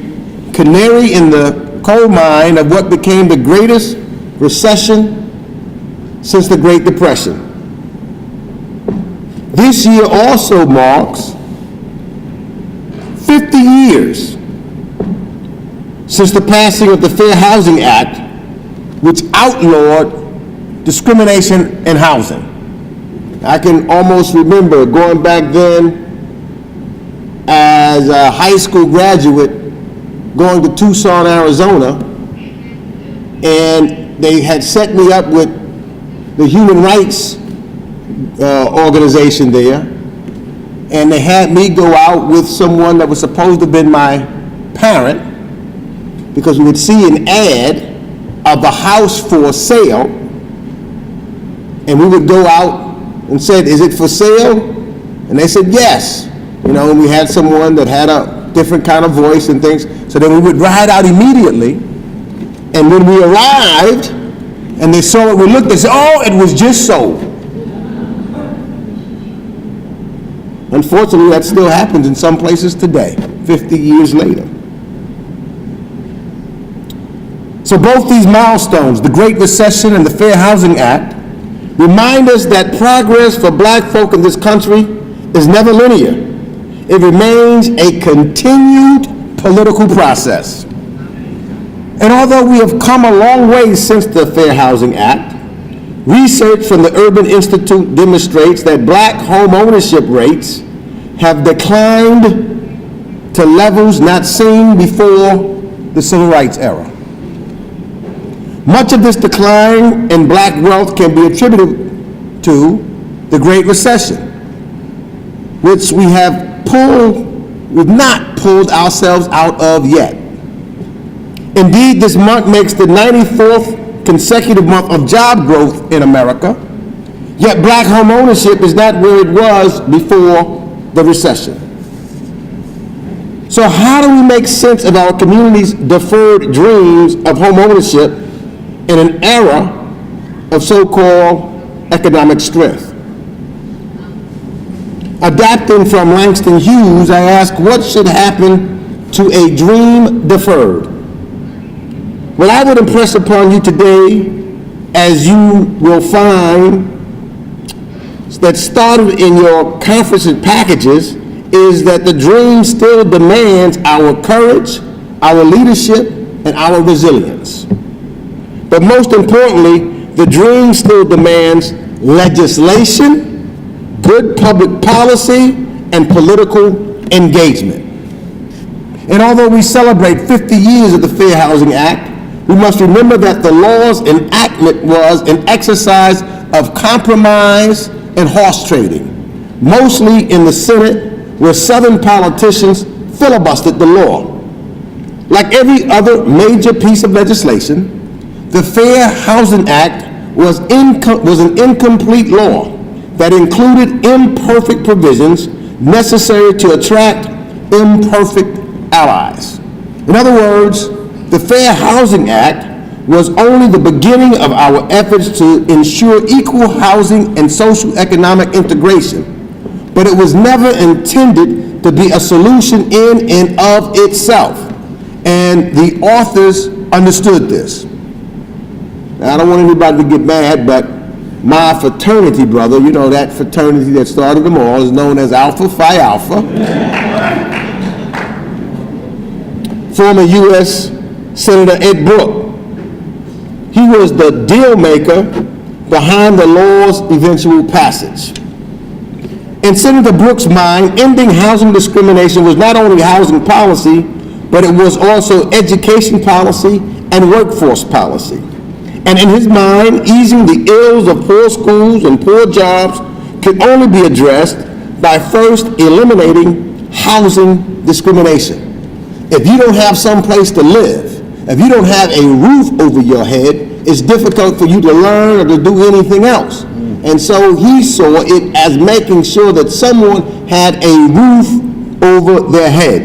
S5: canary in the coal mine of what became the greatest recession since the Great Depression. This year also marks 50 years since the passing of the Fair Housing Act, which outlawed discrimination in housing. I can almost remember going back then as a high school graduate, going to Tucson, Arizona, and they had set me up with the human rights organization there, and they had me go out with someone that was supposed to have been my parent, because we would see an ad of a house for sale, and we would go out and said, "Is it for sale?" And they said, "Yes." You know, and we had someone that had a different kind of voice and things. So then we would ride out immediately. And when we arrived and they saw it, we looked and said, "Oh, it was just sold." Unfortunately, that still happens in some places today, 50 years later. So both these milestones, the Great Recession and the Fair Housing Act, remind us that progress for black folk in this country is never linear. It remains a continued political process. And although we have come a long way since the Fair Housing Act, research from the Urban Institute demonstrates that black home ownership rates have declined to levels not seen before the Civil Rights era. Much of this decline in black wealth can be attributed to the Great Recession, which we've not pulled ourselves out of yet. Indeed, this month makes the 94th consecutive month of job growth in America, yet black home ownership is not where it was before the recession. So how do we make sense of our community's deferred dreams of home ownership in an era of so-called economic strength? Adapting from Langston Hughes, I ask, what should happen to a dream deferred? What I would impress upon you today, as you will find that started in your conference packages, is that the dream still demands our courage, our leadership, and our resilience. But most importantly, the dream still demands legislation, good public policy, and political engagement. And although we celebrate 50 years of the Fair Housing Act, we must remember that the law's enactment was an exercise of compromise and horse trading, mostly in the Senate, where Southern politicians filibustered the law. Like every other major piece of legislation, the Fair Housing Act was an incomplete law that included imperfect provisions necessary to attract imperfect allies. In other words, the Fair Housing Act was only the beginning of our efforts to ensure equal housing and social economic integration, but it was never intended to be a solution in and of itself, and the authors understood this. Now, I don't want anybody to get mad, but my fraternity brother, you know, that fraternity that started them all, is known as Alpha Phi Alpha. Former U.S. Senator Ed Brooke. He was the deal maker behind the law's eventual passage. In Senator Brooke's mind, ending housing discrimination was not only housing policy, but it was also education policy and workforce policy. And in his mind, easing the ills of poor schools and poor jobs could only be addressed by first eliminating housing discrimination. If you don't have some place to live, if you don't have a roof over your head, it's difficult for you to learn or to do anything else. And so he saw it as making sure that someone had a roof over their head.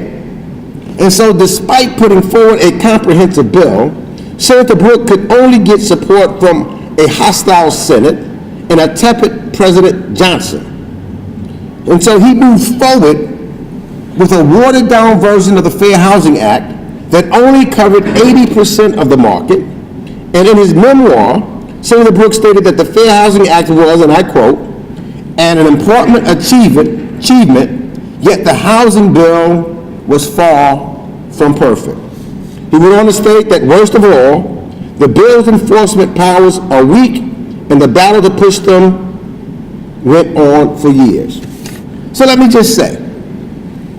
S5: And so despite putting forward a comprehensive bill, Senator Brooke could only get support from a hostile Senate and a tepid President Johnson. And so he moved forward with a watered-down version of the Fair Housing Act that only covered 80% of the market. And in his memoir, Senator Brooke stated that the Fair Housing Act was, and I quote, an important achievement, yet the housing bill was far from perfect. He went on to state that, worst of all, the bill's enforcement powers are weak, and the battle to push them went on for years. So let me just say,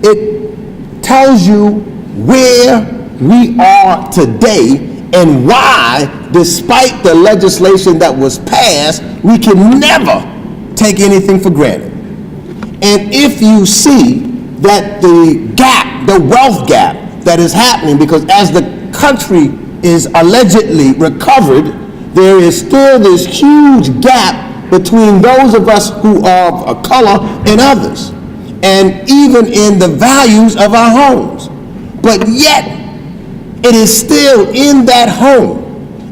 S5: it tells you where we are today and why, despite the legislation that was passed, we can never take anything for granted. And if you see that the gap, the wealth gap that is happening, because as the country is allegedly recovered, there is still this huge gap between those of us who are of color and others, and even in the values of our homes. But yet, it is still in that home.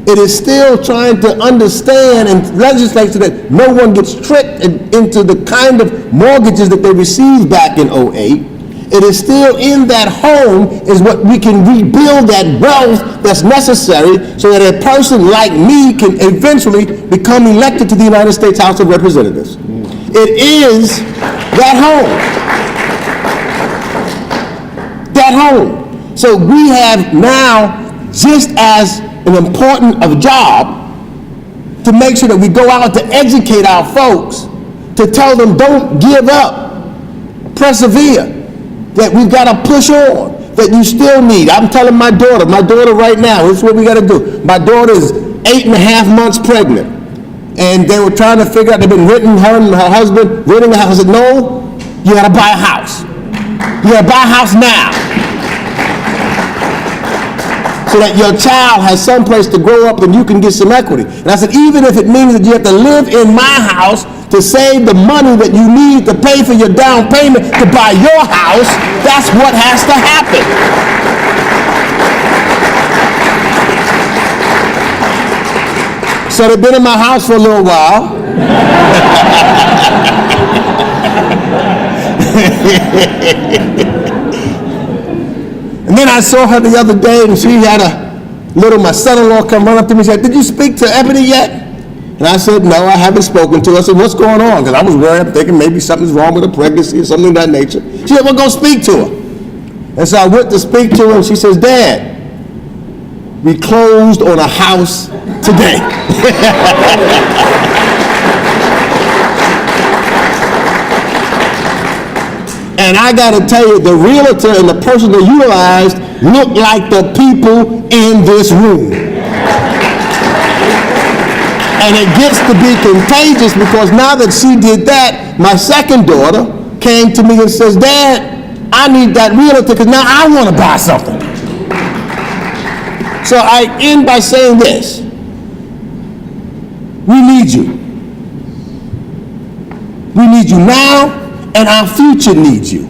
S5: It is still trying to understand and legislate so that no one gets tricked into the kind of mortgages that they received back in '08. It is still in that home is what we can rebuild that wealth that's necessary so that a person like me can eventually become elected to the United States House of Representatives. It is that home. That home. So we have now just as an important of job to make sure that we go out to educate our folks, to tell them don't give up, persevere, that we've got to push on, that you still need. I'm telling my daughter right now, this is what we got to do. My daughter is 8.5 months pregnant, and they were trying to figure out, they've been renting, her and her husband, renting a house. I said, no, you got to buy a house. You got to buy a house now, so that your child has some place to grow up and you can get some equity. And I said, even if it means that you have to live in my house to save the money that you need to pay for your down payment to buy your house, that's what has to happen. So they've been in my house for a little while. And then I saw her the other day, and she had my son-in-law come run up to me and said, did you speak to Ebony yet? And I said, no, I haven't spoken to her. I said, what's going on? Because I was worried, I'm thinking maybe something's wrong with her pregnancy or something of that nature. She said, well, go speak to her. And so I went to speak to her, and she says, Dad, we closed on a house today. And I got to tell you, the realtor and the person they utilized look like the people in this room. And it gets to be contagious because now that she did that, my second daughter came to me and says, Dad, I need that realtor because now I want to buy something. So I end by saying this. We need you. We need you now, and our future needs you.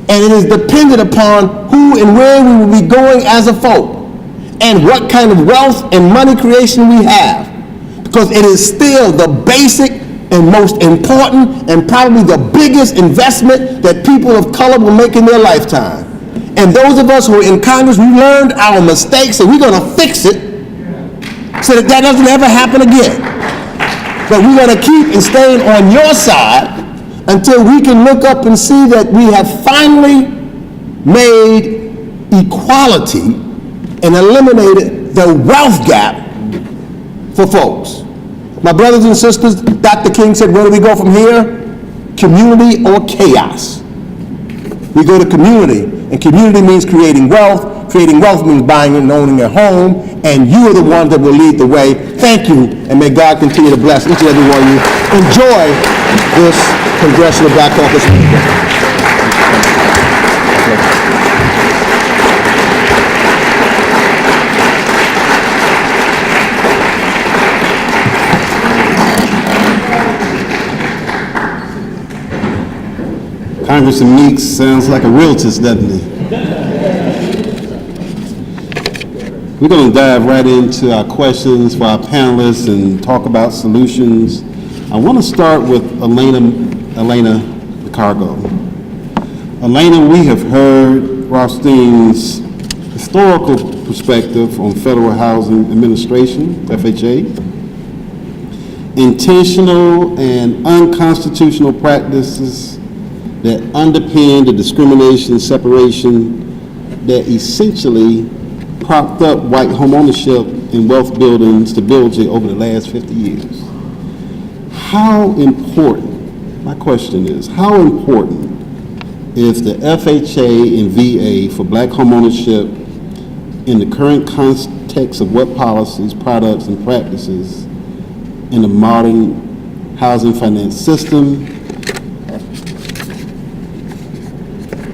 S5: And it is dependent upon who and where we will be going as a folk and what kind of wealth and money creation we have. Because it is still the basic and most important and probably the biggest investment that people of color will make in their lifetime. And those of us who are in Congress, we learned our mistakes and we're going to fix it so that that doesn't ever happen again. But we're going to keep and stay on your side until we can look up and see that we have finally made equality and eliminated the wealth gap for folks. My brothers and sisters, Dr. King said, where do we go from here? Community or chaos? We go to community, and community means creating wealth. Creating wealth means buying and owning a home, and you are the ones that will lead the way. Thank you, and may God continue to bless each and every one of you. Enjoy this Congressional Black Caucus meeting.
S2: Congressman Meeks sounds like a realtor, doesn't he? We're going to dive right into our questions for our panelists and talk about solutions. I want to start with Elena Cargo. Elena, we have heard Rothstein's historical perspective on Federal Housing Administration, FHA, intentional and unconstitutional practices that underpin the discrimination and separation that essentially propped up white homeownership and wealth building stability over the last 50 years. How important, my question is, how important is the FHA and VA for black homeownership in the current context of what policies, products, and practices in the modern housing finance system,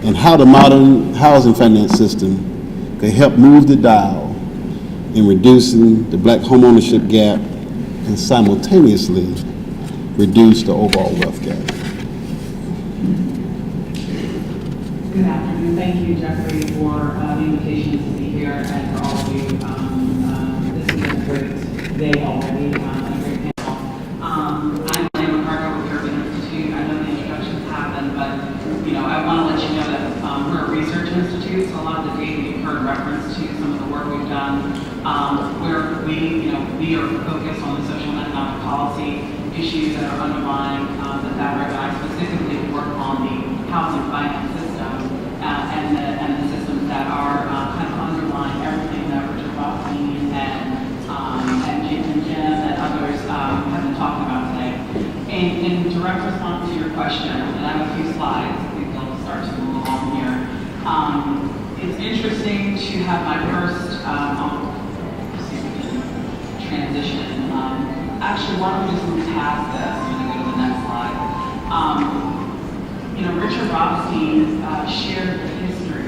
S2: and how the modern housing finance system can help move the dial in reducing the black homeownership gap and simultaneously reduce the overall wealth gap.
S6: Good afternoon. Thank you, Jeffrey, for the invitation to be here and for all of you. This has been a great day already, and a great panel. I'm Elena Cargo with the Urban Institute. I know the introductions happened, but I want to let you know that we're a research institute, so a lot of the data you've heard reference to some of the work we've done, where we are focused on the social and economic policy issues that are underlying the fabric. I specifically work on the housing finance system and the systems that are kind of underlying everything that Richard Rothstein and Jim and others have been talking about today. In direct response to your question, and I have a few slides. Start to move along here. It's interesting to have my first transition. Actually, why don't we just move past this? I'm going to go to the next slide. Richard Rothstein shared the history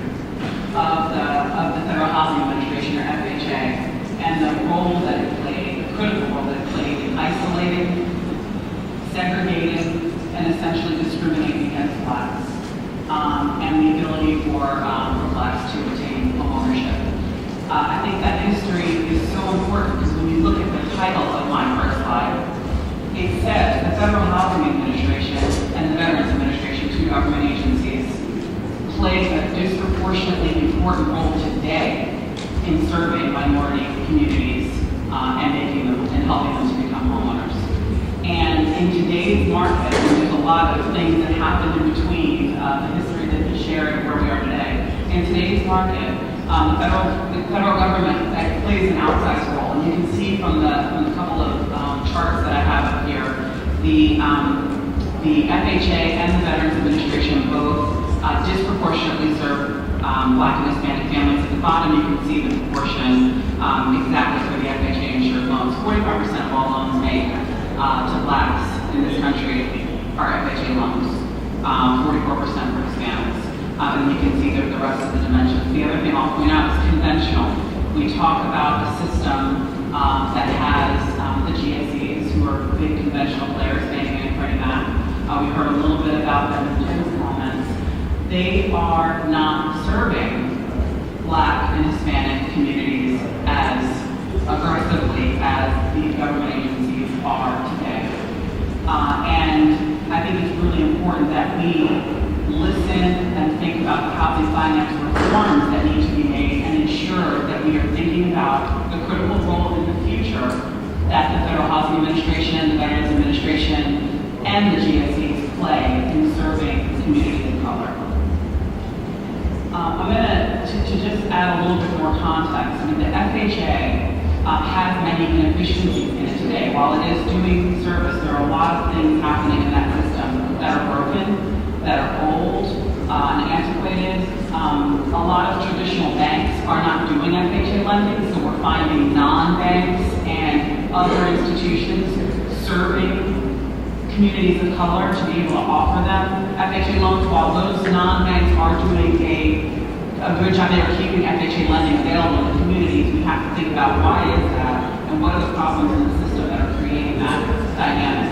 S6: of the Federal Housing Administration, or FHA, and the role that it played, the critical role that it played in isolating, segregating, and essentially discriminating against blacks. And the ability for blacks to obtain homeownership. I think that history is so important because when you look at the title of my first slide, it says the Federal Housing Administration and the Veterans Administration, two government agencies, play a disproportionately important role today in serving minority communities and helping them to become homeowners. And in today's market, there's a lot of things that happen in between the history that he shared and where we are today. In today's market, the federal government plays an outsized role. And you can see from the couple of charts that I have up here, the FHA and the Veterans Administration both disproportionately serve Black and Hispanic families. At the bottom, you can see the proportion exactly for the FHA insured loans. 45% of all loans made to Blacks in this country are FHA loans. 44% for Hispanics. And you can see the rest of the dimensions. The other thing I'll point out is conventional. We talk about a system that has the GSEs, who are big conventional players, Fannie and Freddie Mac. We heard a little bit about them in Jim's comments. They are not serving Black and Hispanic communities as aggressively as the government agencies are today. And I think it's really important that we listen and think about the housing finance reforms that need to be made and ensure that we are thinking about the critical role in the future that the Federal Housing Administration, the Veterans Administration, and the GSEs play in serving communities of color. I'm going to just add a little bit more context. I mean, the FHA has many inefficiencies in it today. While it is doing service, there are a lot of things happening in that system that are broken, that are old, and antiquated. A lot of traditional banks are not doing FHA lending, so we're finding non-banks and other institutions serving communities of color to be able to offer them FHA loans. While those non-banks are doing a good job, they are keeping FHA lending available in the communities. We have to think about why is that and what are the problems in the system that are creating that dynamic.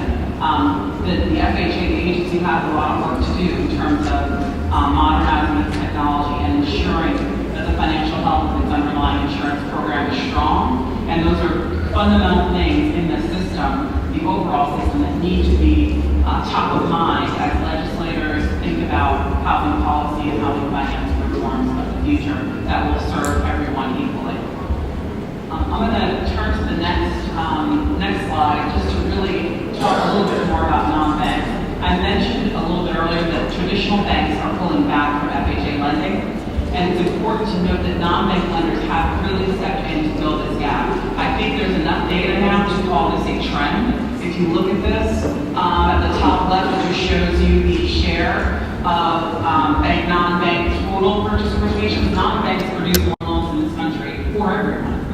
S6: The FHA, the agency, has a lot of work to do in terms of modernizing its technology and ensuring that the financial health of its underlying insurance program is strong. And those are fundamental things in the system, the overall system, that need to be top of mind as legislators think about housing policy and housing finance reforms of the future that will serve everyone equally. I'm going to turn to the next slide just to really talk a little bit more about non-banks. I mentioned a little bit earlier that traditional banks are pulling back from FHA lending, and it's important to note that non-bank lenders have really stepped in to fill this gap. I think there's enough data now to call this a trend. If you look at this, at the top left, it just shows you the share of bank, non-bank total purchase originations. Non-banks produce more loans in this country for everyone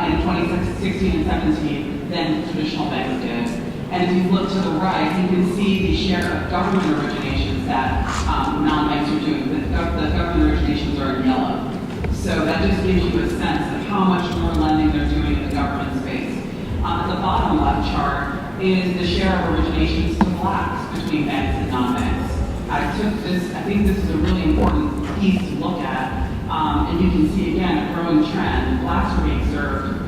S6: in 2016 and 17 than traditional banks did. And if you look to the right, you can see the share of government originations that non-banks are doing. The government originations are in yellow. So that just gives you a sense of how much more lending they're doing in the government space. At the bottom left chart is the share of originations to Blacks between banks and non-banks. I think this is a really important piece to look at. And you can see again a growing trend. Blacks are being served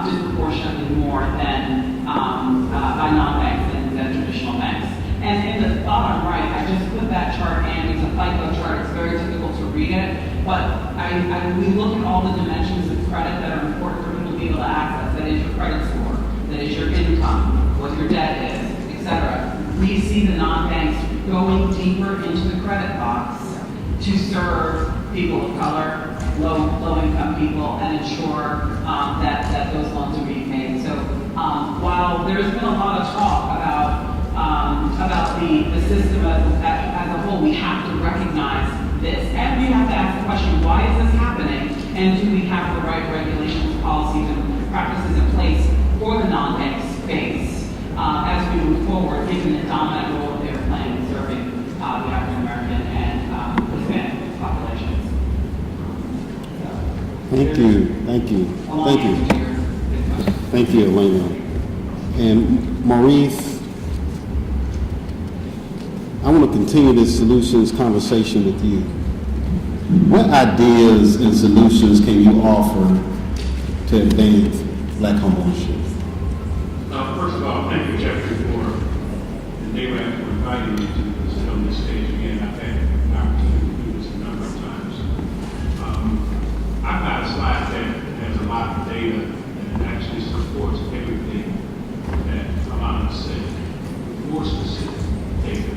S6: disproportionately more than by non-banks than traditional banks. And in the bottom right, I just put that chart in. It's a FICO chart. It's very difficult to read it. But we look at all the dimensions of credit that are important for people to be able to access. That is your credit score. That is your income. What your debt is, etc. We see the non-banks going deeper into the credit box to serve people of color, low-income people, and ensure that those loans are being made. So while there's been a lot of talk about the system as a whole, we have to recognize this, and we have to ask the question: why is this happening? And do we have the right regulations, policies, and practices in place for the non-bank space as we move forward, given the dominant role that they're playing in serving the African American and Hispanic populations?
S5: Thank you, Elena. And Maurice, I want to continue this solutions conversation with you. What ideas and solutions can you offer to advance Black homeownership?
S7: First of all, thank you, Jeffrey, for the day for inviting me to sit on this stage again. I've had an opportunity to do this a number of times. I've got a slide that has a lot of data and it actually supports everything that Alana said, more specific data.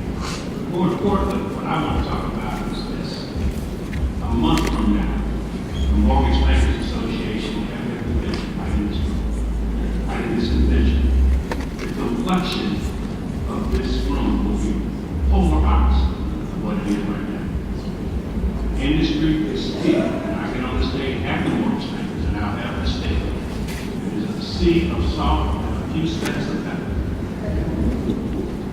S7: More importantly, what I want to talk about is this. A month from now, the Mortgage Bankers Association will have their convention right in this room. Right in this convention. The complexion of this room will be polar opposite of what it is right now. sea of salt and a few specks of pepper.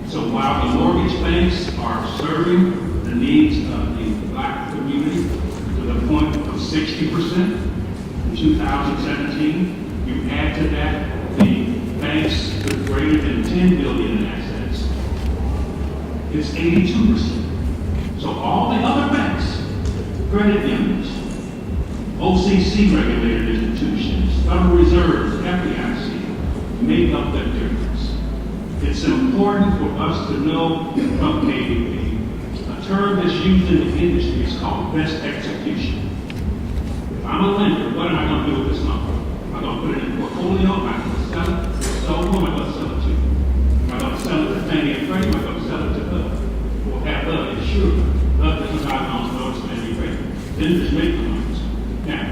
S7: So while the mortgage banks are serving the needs of the black community to the point of 60% in 2017, you add to that the banks with greater than 10 billion in assets, it's 82%. So all the other banks, credit unions, OCC regulated institutions, Federal Reserves, FDIC, make up that difference. It's important for us to know from a term that's used in the industry is called best execution. If I'm a lender, what am I going to do with this money? Am I going to put it in a portfolio? Am I going to sell it? So who am I going to sell it to? Am I going to sell it to Fannie and Freddie? Am I going to sell it to HUD? Or have HUD insure it? HUD doesn't buy loans, no, it's Fannie and Freddie. Lenders make the loans. Now,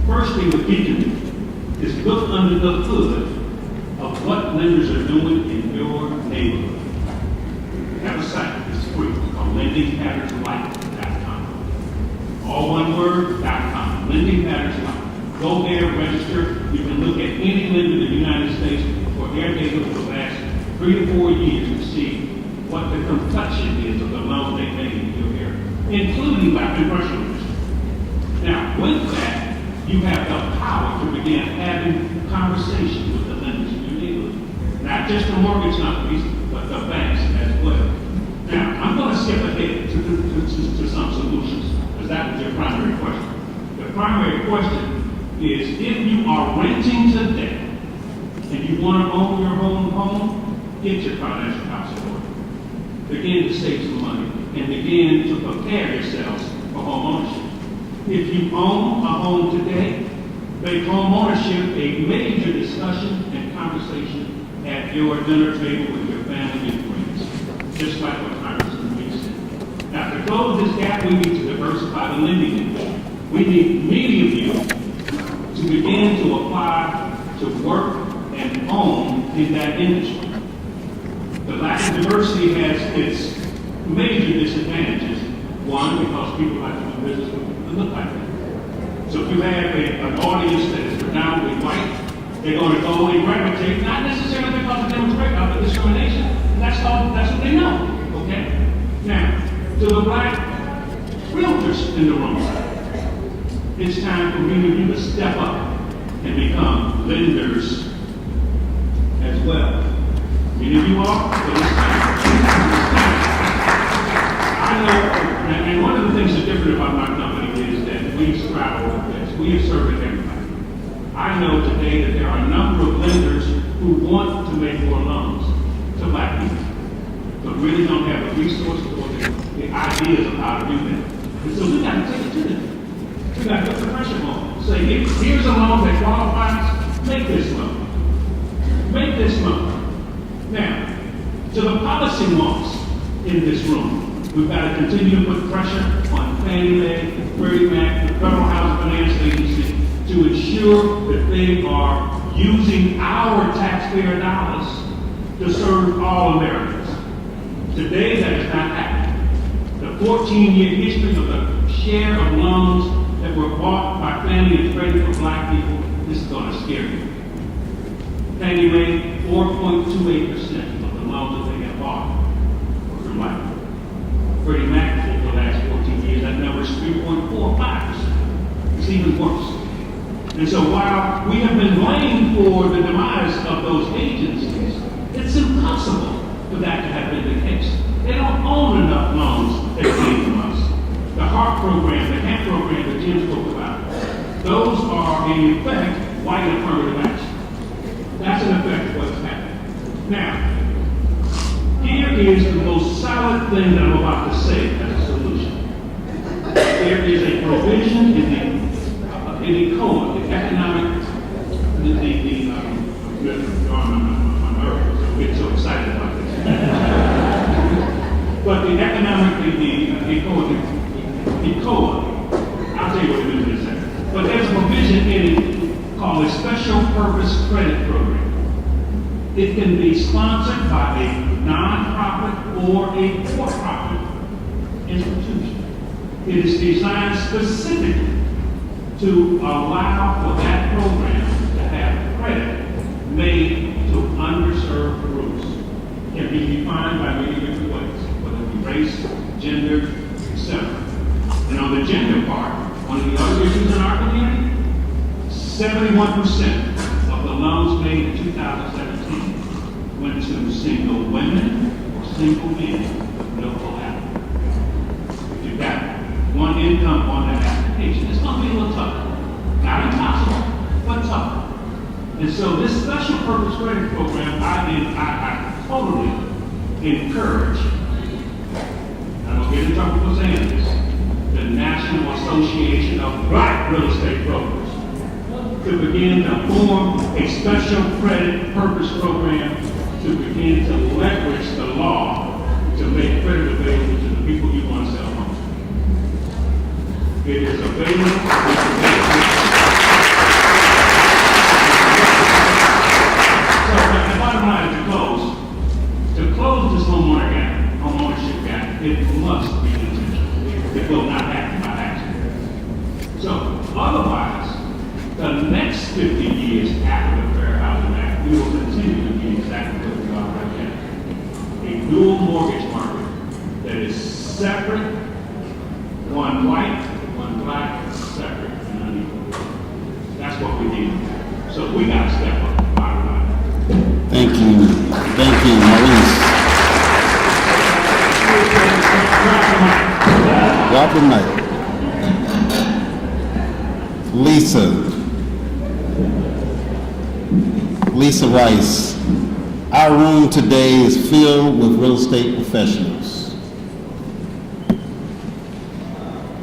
S7: first thing that we can do is look under the hood of what lenders are doing in your neighborhood. We have a site, it's free, called lendingpatternslife.com. All one word, .com, lendingpatternslife. Go there, register. You can look at any lender in the United States for their data for the last 3 to 4 years to see what the complexion is of the loans they make in your area, including black and commercial lenders. Now, with that, you have the power to begin having conversations with the lenders in your neighborhood. Not just the mortgage companies, but the banks as well. Now, I'm going to skip ahead to some solutions, because that was your primary question. The primary question is, if you are renting today and you want to own your own home, get your financial house in order. Begin to save some money and begin to prepare yourselves for home ownership. If you own a home today, make home ownership a major discussion and conversation at your dinner table with your family and friends, just like what Congressman Weeks said. Now, to close this gap, we need to diversify the lending industry. We need many of you to begin to apply to work and own in that industry. The lack of diversity has its major disadvantages. One, because people like to do business with people that look like that. So if you have an audience that is predominantly white, they're going to go and gravitate, not necessarily because of demographic discrimination, that's what they know, okay? Now, to the black realtors in the room, it's time for many of you to step up and become lenders as well. Many of you are, but it's time. I know, and one of the things that's different about my company is that we strive over this. We have served everybody. I know today that there are a number of lenders who want to make more loans to black people, but really don't have the resources or the ideas of how to do that. And so we got to take it to them. We got to put the pressure on them. Say, here's a loan that qualifies, make this loan. Make this loan. Now, to the policy wonks in this room, we've got to continue to put pressure on Fannie Mae, Freddie Mac, the Federal Housing Finance Agency to ensure that they are using our taxpayer dollars to serve all Americans. Today, that is not happening. The 14-year history of the share of loans that were bought by Fannie and Freddie for black people, this is going to scare you. Fannie Mae, 4.28% of the loans that they have bought were from black people. Freddie Mac, for the last 14 years, that number is 3.45%. It's even worse. And so while we have been blamed for the demise of those agencies, it's impossible for that to have been the case. They don't own enough loans that came from us. The HARP program, the HAMP program that Jim spoke about, those are, in effect, white affirmative action. That's in effect what's happening. Now, here is the most solid thing that I'm about to say as a solution. There is a provision in the code, the economic, I'm getting so excited about this. But the economic, the code, I'll tell you what it is in a second. But there's a provision in it called a special purpose credit program. It can be sponsored by a nonprofit or a for-profit institution. It is designed specifically to allow for that program to have credit made to underserved groups can be defined by many different ways, whether it be race, gender, etc. And on the gender part, one of the other issues in our community, 71% of the loans made in 2017 went to single women or single men with no collateral. If you've got one income on that application, it's going to be a little tougher. Not impossible, but tougher. And so this special purpose credit program, I totally encourage, I don't get in trouble for saying this, the National Association of Black Real Estate Brokers to begin to form a special credit purpose program to begin to leverage the law to make credit available to the people you want to sell homes to. It is available. So the bottom line is to close this homeownership gap, it must be intentional. It will not happen by accident. So otherwise, the next 50 years after the Fair Housing Act, we will continue to be exactly where we are right now. A dual mortgage market that is separate, one white, one black, separate and unequal. That's what we need. So we got to step up. Bottom line.
S5: Thank you. Thank you, Maurice. Drop the mic. Lisa Rice. Our room today is filled with real estate professionals.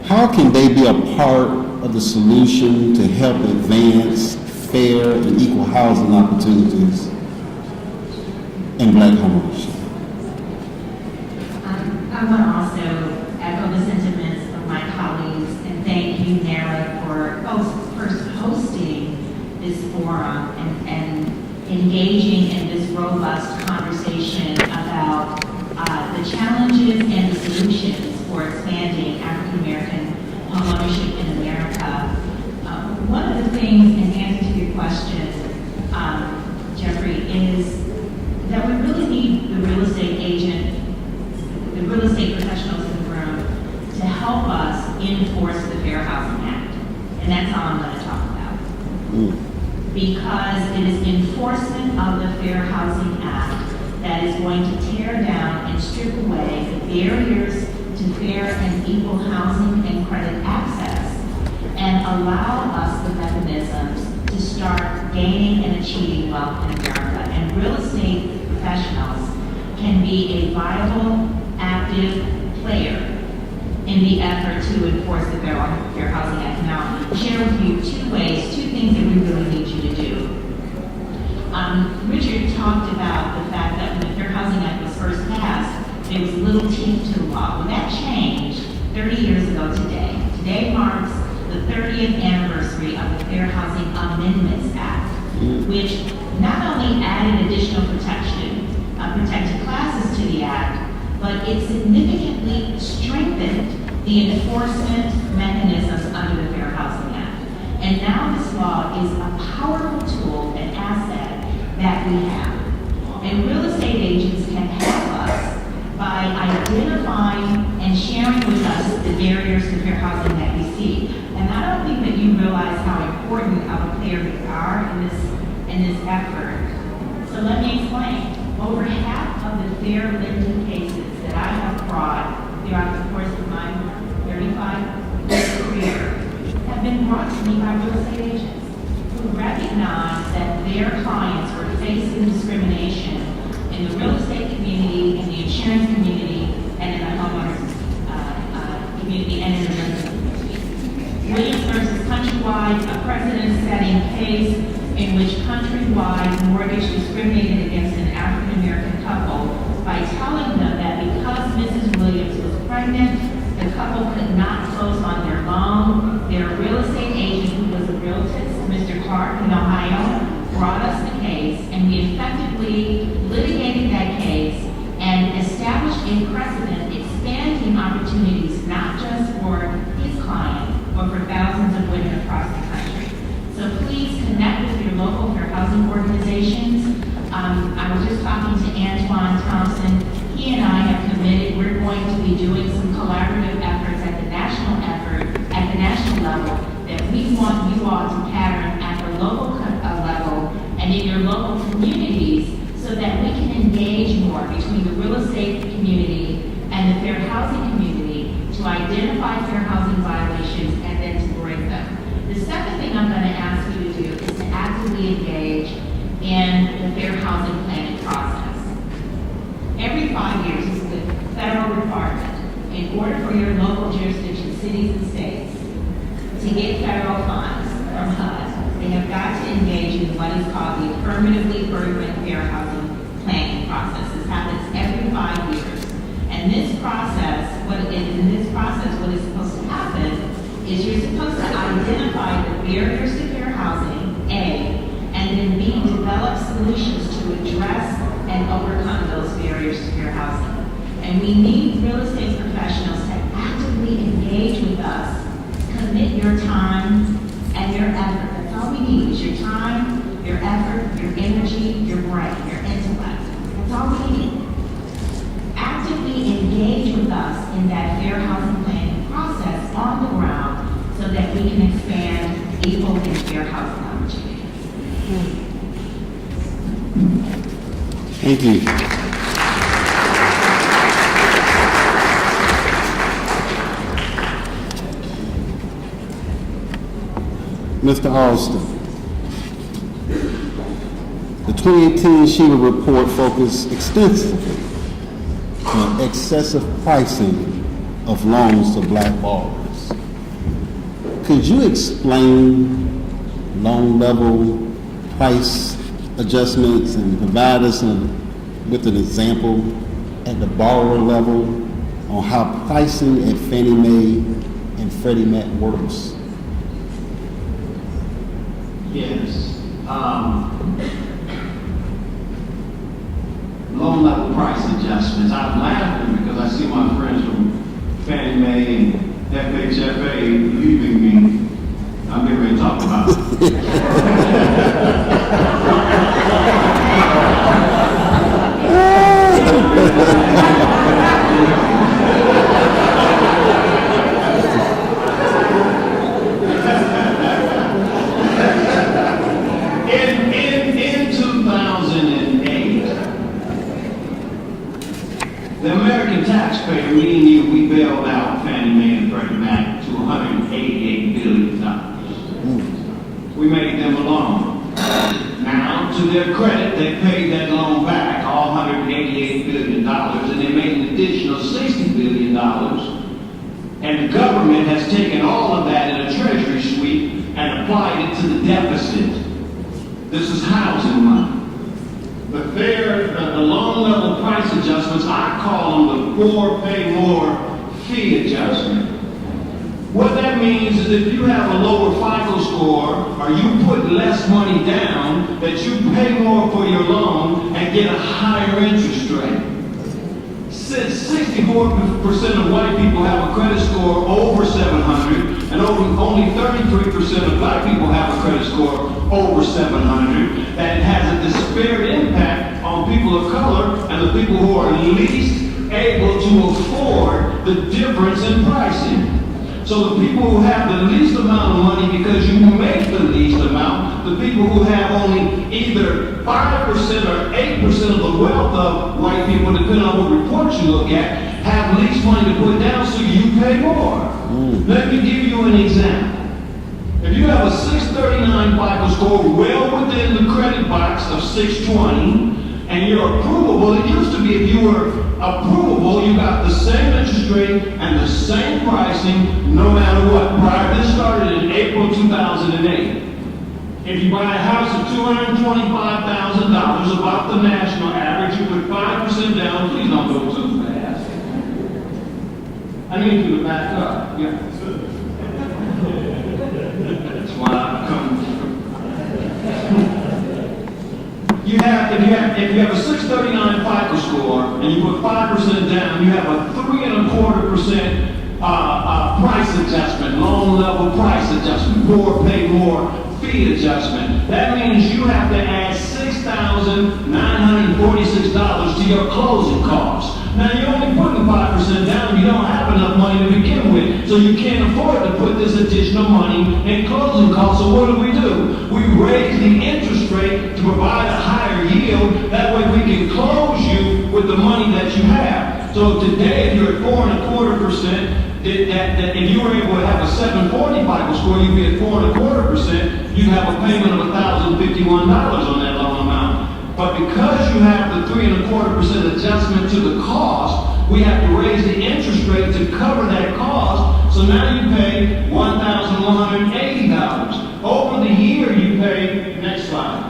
S5: How can they be a part of the solution to help advance fair and equal housing opportunities in Black homeownership?
S8: I want to also echo the sentiments of my colleagues and thank you, Nara, for first hosting this forum and engaging in this robust conversation about the challenges and the solutions for expanding African American homeownership in America. One of the things, in answer to your question, Jeffrey, is that we really need the real estate agent, the real estate professionals in the room to help us enforce the Fair Housing Act. And that's all I'm going to talk about. Because it is enforcement of the Fair Housing Act that is going to tear down and strip away the barriers to fair and equal housing and credit access and allow us the mechanisms to start gaining and achieving wealth in America. And real estate professionals can be a viable, active player in the effort to enforce the Fair Housing Act. Now, I'll share with you two things that we really need you to do. Richard talked about the fact that when the Fair Housing Act was first passed, there was little teeth to the law. Well, that changed 30 years ago today. Today marks the 30th anniversary of the Fair Housing Amendments Act, which not only added additional protected classes to the act, but it significantly strengthened the enforcement mechanisms under the Fair Housing Act. And now this law is a powerful tool and asset that we have. And real estate agents can help us by identifying and sharing with us the barriers to fair housing that we see. And I don't think that you realize how important of a player we are in this effort. So let me explain. Over half of the fair lending cases that I have brought throughout the course of my 35-year career have been brought to me by real estate agents who recognize that their clients were facing discrimination in the real estate community, in the insurance community, and in the homeowners community, and in the rental community. Williams versus Countrywide, a precedent-setting case in which Countrywide mortgage discriminated against an African-American couple by telling them that because Mrs. Williams was pregnant, the couple could not close on their loan. Their real estate agent, who was a realtor, Mr. Clark in Ohio, brought us the case, and we effectively litigated that case and established a precedent expanding opportunities not just for his client, but for thousands of women across the country. So please connect with your local fair housing organization I was just talking to Antoine Thompson. He and I have committed, we're going to be doing some collaborative efforts at the national level, that we want you all to pattern at the local level and in your local communities, so that we can engage more between the real estate community and the fair housing community to identify fair housing violations and then to break them. The second thing I'm going to ask you to do is to actively engage in the fair housing planning process. Every 5 years, this is a federal requirement. In order for your local jurisdiction, cities and states, to get federal funds from HUD, they have got to engage in what is called the affirmatively urban fair housing planning process. This happens every 5 years. And this process, what is supposed to happen is you're supposed to identify the barriers to fair housing, A, and then B, develop solutions to address and overcome those barriers to fair housing. And we need real estate professionals to actively engage with us, commit your time and your effort. That's all we need is your time, your effort, your energy, your brain, your intellect. That's all we need. Actively engage with us in that fair housing planning process on the ground so that we can expand equal and fair housing opportunities.
S5: Thank you. Mr. Alston, the 2018 Sheila report focused extensively on excessive pricing of loans to black borrowers. Could you explain loan level price adjustments and provide us with an example at the borrower level on how pricing at Fannie Mae and Freddie Mac works?
S1: Yes. Loan level price adjustments. I'm laughing because I see my friends from Fannie Mae and FHFA leaving me. I'm getting ready to talk about In 2008, the American taxpayer, me and you, we bailed out Fannie Mae and Freddie Mac to $188 billion. We made them a loan. Now, to their credit, they paid that loan back, all $188 billion, and they made an additional $60 billion. And the government has taken all of that in a treasury sweep and applied it to the deficit. This is housing money. The loan level price adjustments, I call them the poor pay more fee adjustment. What that means is if you have a lower FICO score or you put less money down, that you pay more for your loan and get a higher interest rate. Since 64% of white people have a credit score over 700, and only 33% of black people have a credit score over 700, that it has a disparate impact on people of color and the people who are least able to afford the difference in pricing. So the people who have the least amount of money because you make the least amount, the people who have only either 5% or 8% of the wealth of white people, depending on what report you look at, have least money to put down, so you pay more. Let me give you an example. If you have a 639 FICO score well within the credit box of 620, and you're approvable, it used to be if you were approvable, you got the same interest rate and the same pricing no matter what. Prior, this started in April 2008. If you buy a house at $225,000, about the national average, you put 5% down. Please don't go too fast. I need you to back up. Yeah. That's why I come. If you have a 639 FICO score and you put 5% down, you have a 3.25% price adjustment, loan level price adjustment, poor pay more fee adjustment. That means you have to add $60 $6,946 to your closing costs. Now, you're only putting 5% down, you don't have enough money to begin with, so you can't afford to put this additional money in closing costs. So what do? We raise the interest rate to provide a higher yield, that way we can close you with the money that you have. So today, if you're at 4.25%, that if you were able to have a 740 FICO score, you'd be at 4.25%, you'd have a payment of $1,051 on that loan amount. But because you have the 3.25% adjustment to the cost, we have to raise the interest rate to cover that cost. So now you pay $1,180. Over the year you pay, next slide.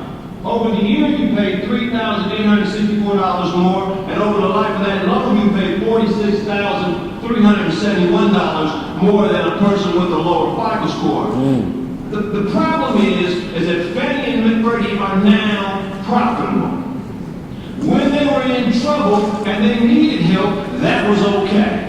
S1: Over the year you pay $3,864 more, and over the life of that loan you pay $46,371 more than a person with a lower FICO score. The problem is that Fannie and Freddie are now profitable. When they were in trouble and they needed help, that was okay.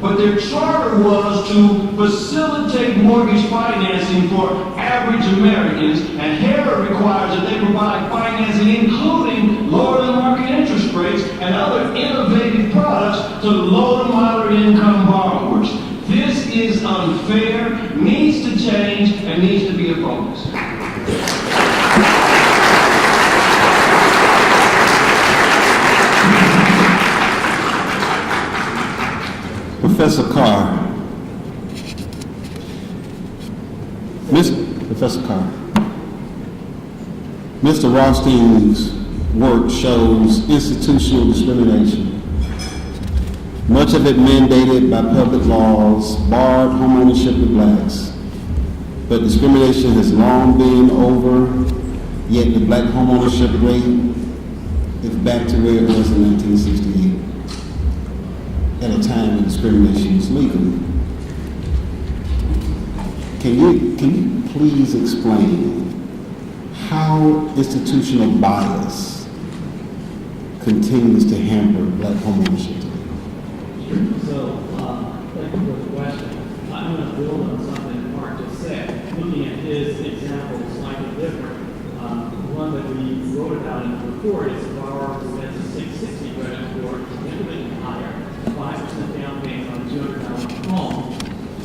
S1: But their charter was to facilitate mortgage financing for average Americans, and HERA requires that they provide financing including lower than market interest rates and other innovative products to low and moderate income borrowers. This is unfair, needs to change, and needs to be a focus.
S5: Professor Carr. Professor Carr. Mr. Rothstein's work shows institutional discrimination. Much of it mandated by public laws, barred homeownership of blacks. But discrimination has long been over, yet the black homeownership rate is back to where it was in 1968. At a time when discrimination was legal. Can you please explain how institutional bias continues to hamper black homeownership today?
S3: So, thank you for the question. I'm going to build on something Mark just said. Looking at his example slightly different. The one that we wrote about in the report is a borrower who has a 660 credit score, significantly higher, 5% down payment on a $200 home.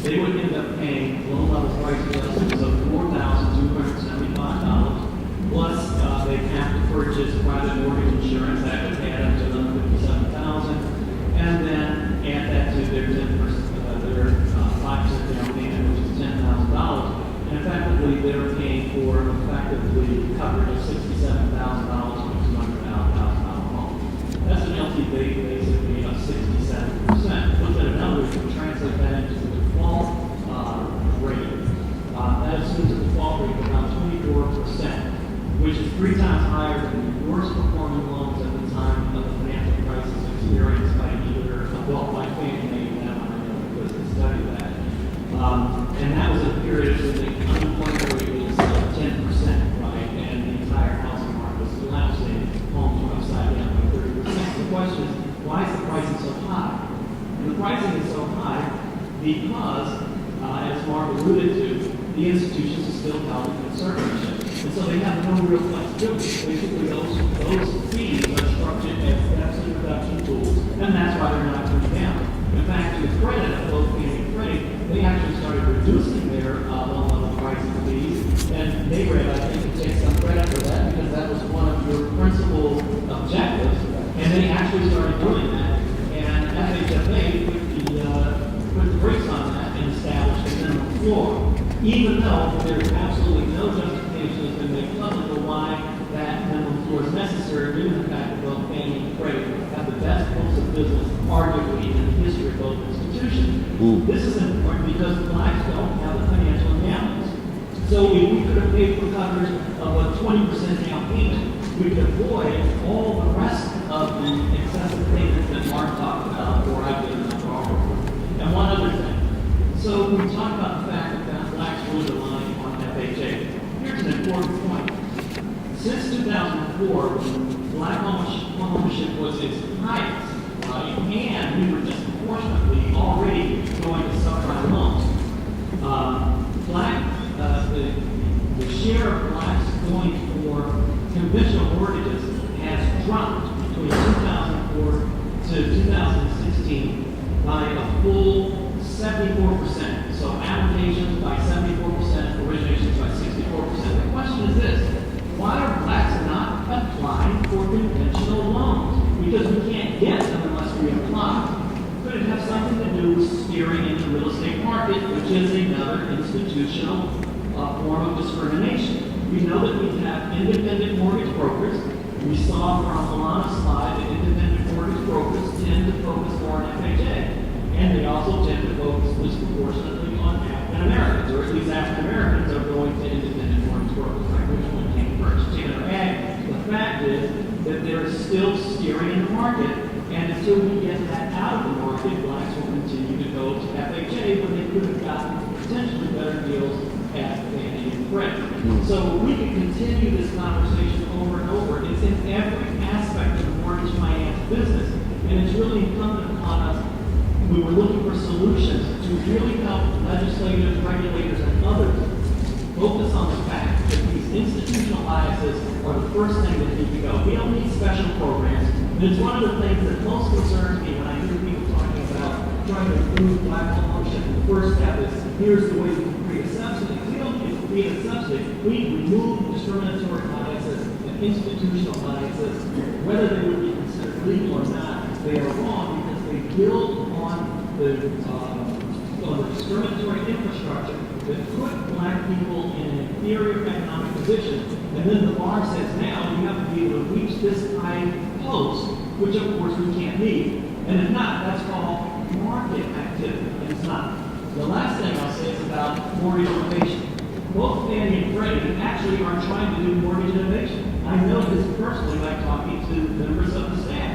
S3: They would end up paying loan level price adjustments of $4,275, plus they have to purchase private mortgage insurance that would add up to another $57,000, and then add that to their 5% down payment, which is $10,000. And effectively, they're paying for effectively coverage of $67,000 on a $200,000 home. That's an LTV basically of 67%. Put that in numbers, we translate that into the default rate. That assumes a default rate of about 24%, which is 3 times higher than the worst performing loans at the time of the financial crisis experienced by either by Fannie Mae and them. I know because they studied that. And that was a period when the unemployment rate was 10%, right? And the entire housing market was collapsing, homes were upside down by 30%. The question is, why is the pricing so high? And the pricing is so high because, as Mark alluded to, the institutions are still held in conservatorship. And so they have no real flexibility. Basically, those fees are structured as deficit reduction tools, and that's why they're not coming down. In fact, to the credit of both Fannie and Freddie, they actually started reducing their loan level pricing fees, and they were able, I think, to take some credit for that because that was one of your principal objectives, and they actually started doing that. And FHFA put the brakes on that and established a minimum floor, even though there's absolutely no justification has been made public for why that minimum floor is necessary, given the fact that both Fannie and Freddie have the best books of business, arguably, in the history of both institutions. This is important because the blacks don't have the financial imbalance. So if we could have paid for coverage of a 20% down payment, we could avoid all the rest of the excessive payments that Mark talked about, or I did in the borrower. And one other thing. So we talk about the fact that blacks were relying on FHA. Here's an important point. Since 2004, when black homeownership was its highest, right, and we were disproportionately already going to subprime loans, the share of blacks going for
S9: conventional mortgages has dropped between 2004 to 2016 by a full 74%. So applications by 74%, originations by 64%. The question is this: why are blacks not applying for conventional loans? Because we can't get them unless we apply. Could it have something to do with steering in the real estate market, which is another institutional form of discrimination? We know that we have independent mortgage brokers. We saw from Alana's slide that independent mortgage brokers tend to focus more on FHA. And they also tend to focus disproportionately on African Americans, or at least African Americans are going to independent mortgage brokers, like which one came first, chicken or egg. The fact is that there is still steering in the market, and until we get that out of the market, blacks will continue to go to FHA when they could have gotten potentially better deals at Fannie and Freddie. So we can continue this conversation over and over. It's in every aspect of the mortgage finance business, and it's really incumbent upon us. We were looking for solutions to really help legislators, regulators, and others focus on the fact that these institutional biases are the first thing that need to go. We don't need special programs. And it's one of the things that most concerns me when I hear people talking about trying to improve black home ownership. The first step is, here's the way we can create a subsidy. We don't need to create a subsidy. We remove discriminatory biases and institutional biases. Whether they would be considered legal or not, they are wrong because they build on the discriminatory infrastructure that put black people in an inferior economic position. And then the bar says now you have to be able to reach this high post, which of course we can't meet. And if not, that's called market activity. And it's not. The last thing I'll say is about mortgage innovation. Both Fannie and Freddie actually are trying to do mortgage innovation. I know this personally by talking to members of the staff.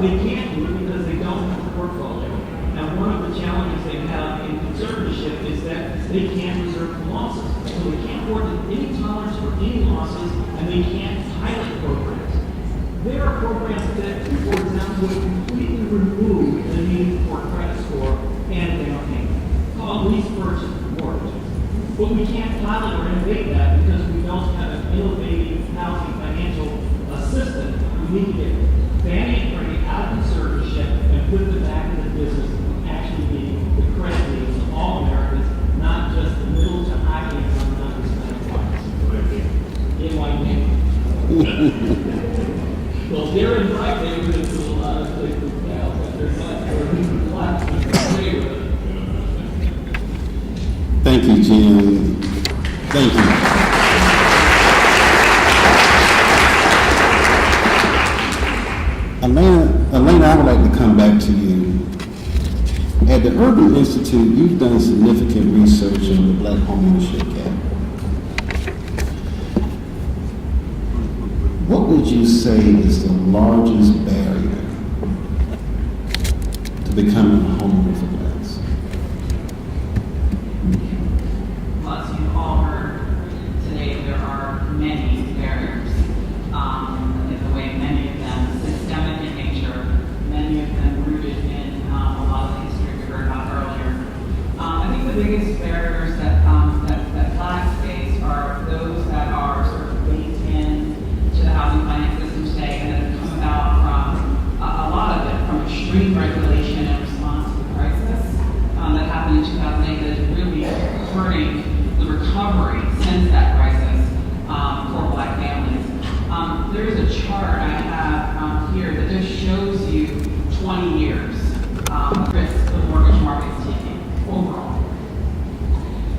S9: They can't do it because they don't have a portfolio. And one of the challenges they have in conservatorship is that they can't reserve for losses. So they can't afford any tolerance for any losses, and they can't pilot programs. There are programs that, for example, would completely remove the need for credit score and down payment, called lease purchase mortgages. But we can't pilot or innovate that because we don't have an innovative housing financial assistant. We need to get Fannie and Freddie out of conservatorship and put them back in the business of actually meeting the credit needs of all Americans, not just the middle to high income, non-Hispanic whites. In white name. Well, they're in white neighborhoods with a lot of places now, but they're not black.
S2: Thank you, Jim. Thank you. Elena, I would like to come back to you. At the Urban Institute, you've done significant research on the black homeownership gap. What would you say is the largest barrier to becoming a homeowner for blacks?
S6: Well, as you've all heard today, there are many barriers. In the way many of them systemic in nature, many of them rooted in a lot of the history we heard about earlier. I think the biggest barriers that blacks face are those that are sort of baked in to the housing finance system today, and that have come about from a lot of it from extreme regulation in response to the crisis that happened in 2008 that is really hurting the recovery since that crisis for black families. There is a chart I have here that just shows you 20 years risk the mortgage market's taking overall.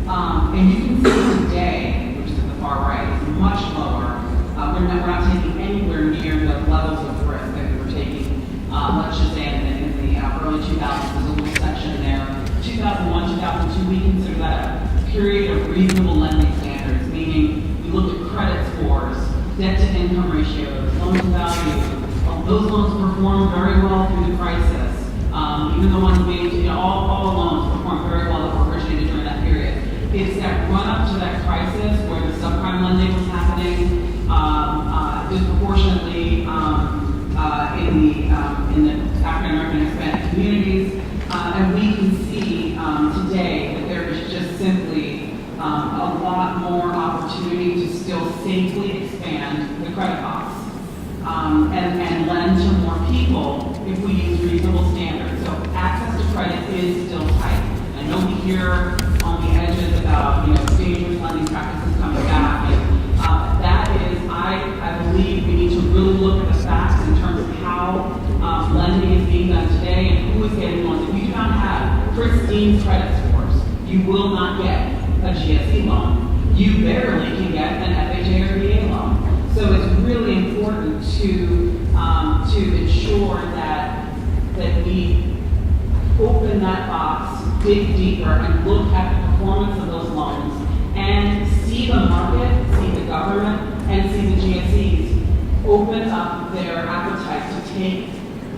S6: And you can see today, which is at the far right, is much lower. We're not taking anywhere near the levels of risk that we were taking, let's just say in the early 2000s. There's a little section there. 2001, 2002, we consider that a period of reasonable lending standards, meaning we looked at credit scores, debt-to-income ratios, loan-to-value. Those loans performed very well through the crisis. Even the ones made, all the loans performed very well that were originated during that period. It's that run-up to that crisis where the subprime lending was happening disproportionately in the African-American and Hispanic communities. And we can see today that there is just simply a lot more opportunity to still safely expand the credit box and lend to more people if we use reasonable standards. So access to credit is still tight. I know we hear on the edges about, dangerous lending practices coming back. And that is, I believe we need to really look at the facts in terms of how lending is being done today and who is getting loans. If you do not have pristine credit scores, you will not get a GSE loan. You barely can get an FHA or VA loan. So it's really important to ensure that we open that box, dig deeper, and look at the performance of those loans and see the market, see the government, and see the GSEs open up their appetite to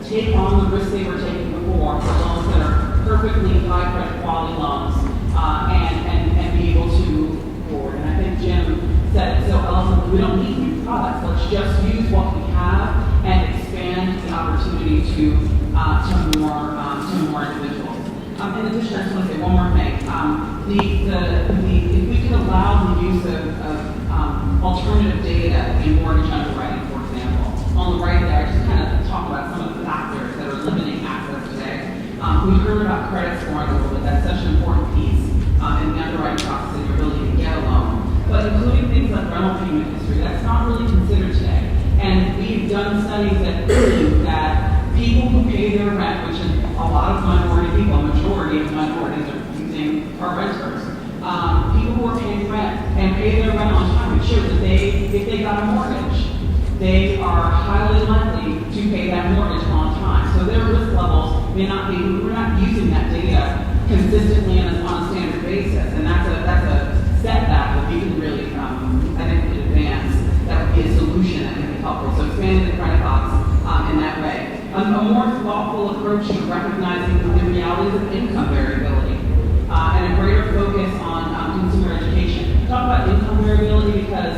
S6: take on the risk they were taking before for loans that are perfectly high credit quality loans and be able to move forward. And I think Jim said it so eloquently, we don't need new products. Let's just use what we have and expand the opportunity to more individuals. In addition, I just want to say one more thing. If we could allow the use of alternative data in mortgage underwriting, for example, on the right there, I just kind of talk about some of the factors that are limiting access today. We've heard about credit scoring a little bit. That's such an important piece in the underwriting process and your ability to get a loan. But including things like rental payment history, that's not really considered today. And we've done studies that prove that people who pay their rent, which is a lot of minority people, a majority of minorities are using our renters. People who are paying rent and pay their rent on time, it shows that if they got a mortgage, they are highly likely to pay that mortgage on time. So their risk levels may not be, we're not using that data consistently and on a standard basis. And that's a setback that we can really, I think, advance. That would be a solution that can be helpful. So expanding the credit box in that way. A more thoughtful approach to recognizing the realities of income variability and a greater focus on consumer education. Talk about income variability because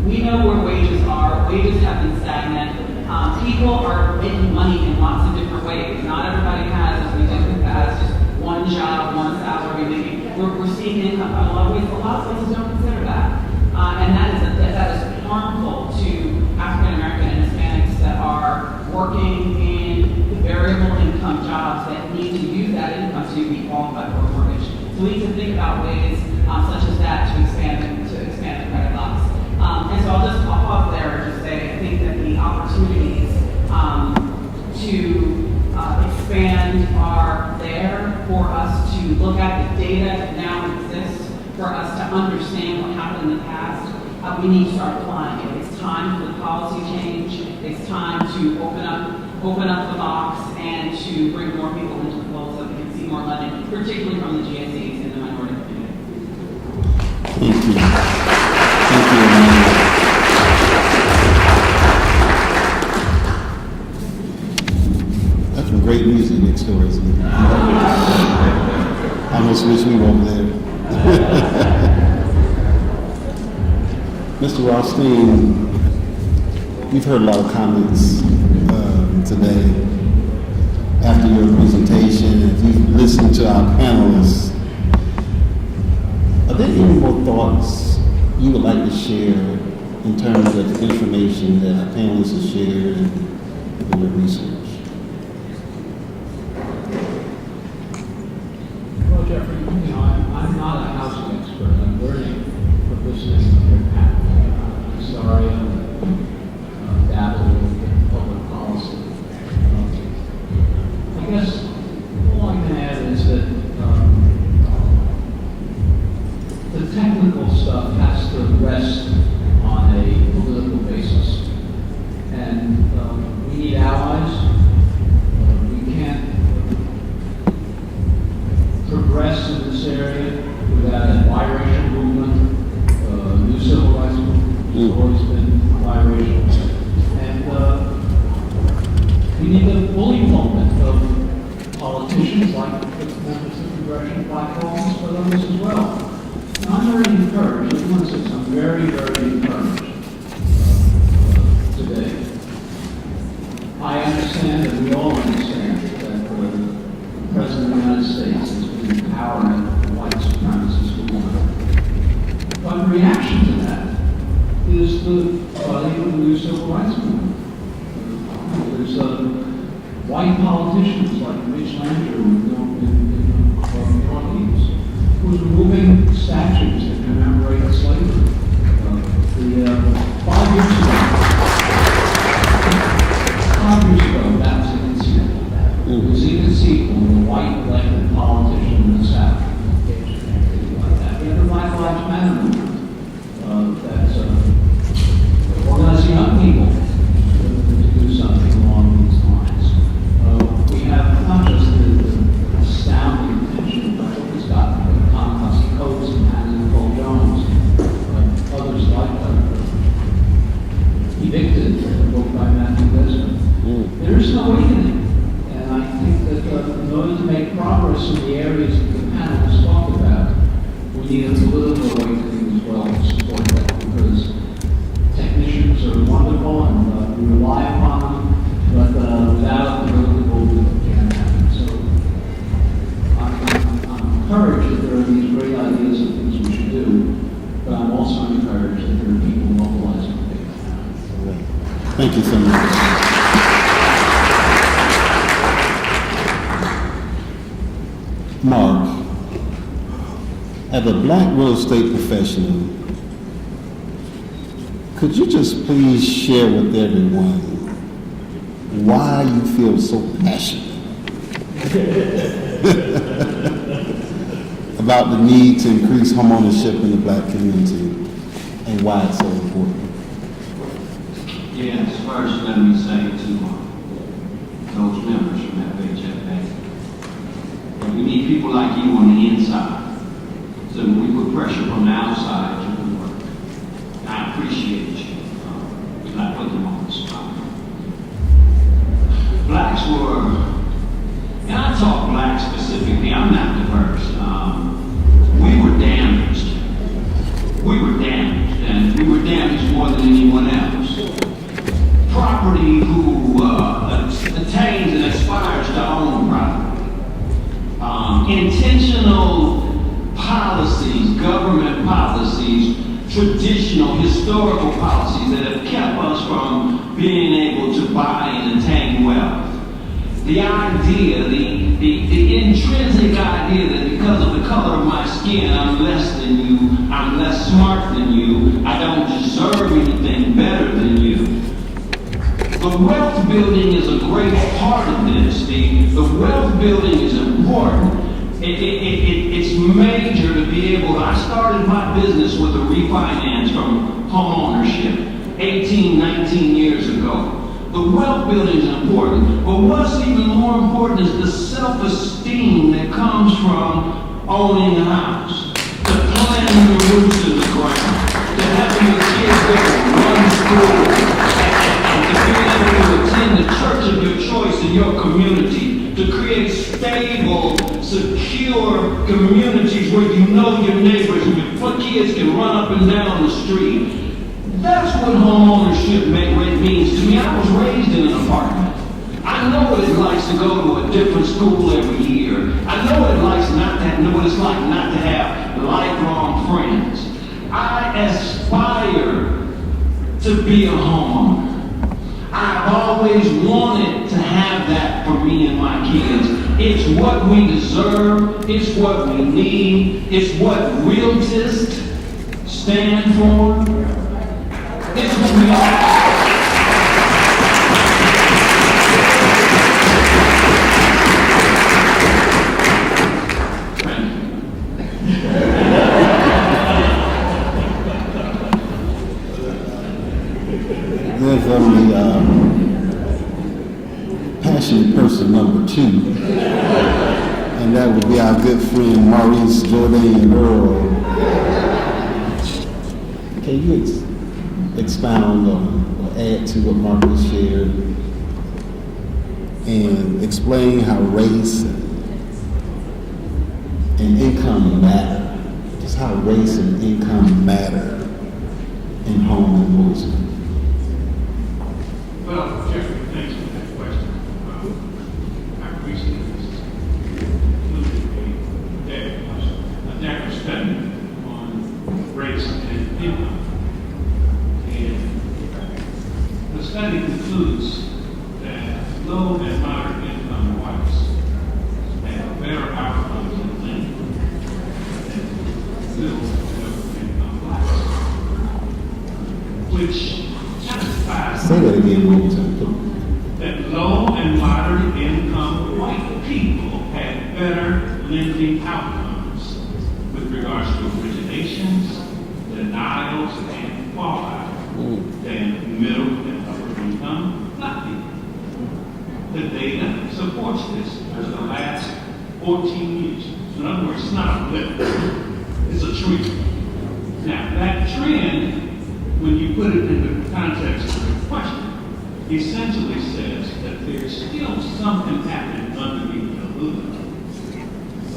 S6: we know where wages are. Wages have been stagnant. People are making money in lots of different ways. Not everybody has, as we did in the past, just one job, one salary. Maybe we're seeing income in a lot of ways. A lot of places don't consider that, and that is harmful to African American and Hispanics that are working in the variable income jobs that need to use that income to be qualified for a mortgage. So we need to think about ways such as that to expand the credit box. And so I'll pause there and just say I think that the opportunities to expand are there for us to look at the data that now exists, for us to understand what happened in the past. We need to start applying it. It's time for the policy change. It's time to open up the box and to bring more people into the fold so we can see more lending, particularly from the GSEs in the minority community.
S5: Thank you. Thank you, Amanda. That's some great music next door, isn't it? I almost wish we were over there. Mr. Rothstein, you've heard a lot of comments today after your presentation. If you've listened to our panelists, are there any more thoughts you would like to share in terms of the information that our panelists have shared in your research?
S10: Well, Jeffrey, I'm not a housing expert. I'm learning from listening to your panel. I'm sorry, I'm dabbling in public policy. I guess all I can add is that the technical stuff has to rest on a political basis. And we need allies. We can't progress in this area without a biracial movement, new civil rights movement. It's always been biracial. And we need the full involvement of politicians like the members of the Congressional Black Caucus, but others as well. And I'm very encouraged. I want to say I'm very, very encouraged today. I understand, and we all understand, that the President of the United States has been empowering the white supremacist movement. But the reaction to that is by the new civil rights movement. There's white politicians like Rich Lander in New Orleans who's removing statues that commemorate slavery. 5 years ago, that was inconceivable. It was inconceivable when a white elected politician in the South engaged in activity like that. We have the Black Lives Matter movement that's organizing young people to do something along these lines. We have not just the astounding attention that has gotten with Tom Coates and Hannah Nicole Jones, but others like Evicted, a book by Matthew Desmond. There is no awakening. And I think that in order to make progress in the areas that the panelists talked about, we need a political awakening as well to support that, because technicians are wonderful and we rely upon them, but without the political movement, it can't happen. So I'm encouraged that there are these great ideas of things we should do, but I'm also encouraged that there are people mobilizing to make that happen.
S5: Thank you so much. Mark, as a black real estate professional, could you just please share with everyone why you feel so passionate about the need to increase homeownership in the black community and why it's so important?
S1: Yes, first let me say to those members from FHFA, that we need people like you on the inside. So when we put pressure from the outside, you can work. I appreciate you. I put them on the spot. Blacks were, and I talk black specifically, I'm not diverse. We were damaged. We were damaged, and we were damaged more than anyone else. Property who attains and aspires to own property. Intentional policies, government policies, traditional, historical policies that have kept us from being able to buy and attain wealth. The idea, the intrinsic idea that because of the color of my skin, I'm less than you, I'm less smart than you, I don't deserve anything better than you. The wealth building is a great part of this. The wealth building is important. It's major to be able, I started my business with a refinance from home ownership 18, 19 years ago. The wealth building is important, but what's even more important is the self-esteem that comes from owning a house, to planting the roots in the ground, to having your kids go to one school, and to being able to attend the church of your choice in your community, to create stable, secure communities where you know your neighbors and your kids can run up and down the street. That's what home ownership means to me. I was raised in an apartment. I know what it likes to go to a different school every year. I know what it's like not to have lifelong friends. I aspire to be a homeowner. I've always wanted to have that for me and my kids. It's what we deserve. It's what we need. It's what realtists stand for. It's what we are.
S5: There's only passionate person number 2, and that would be our good friend Maurice Jordan Earl. Can you expound or add to what Marcus shared and explain how race and income matter, just how race and income matter in home ownership?
S7: Well, Jeffrey, thanks for that question. I recently concluded a DECA study on race and income. And study concludes that low and moderate income whites have better outcomes in lending than middle and upper income blacks, which justifies
S5: Say that again one more time.
S7: that low and moderate income white people had better lending outcomes with regards to originations, denials, and fallout than middle and upper income black people. The data supports this for the last 14 years. In other words, it's not a blip, it's a trend. Now, that trend, when you put it in the context of the question, essentially says that there's still something happening underneath the hood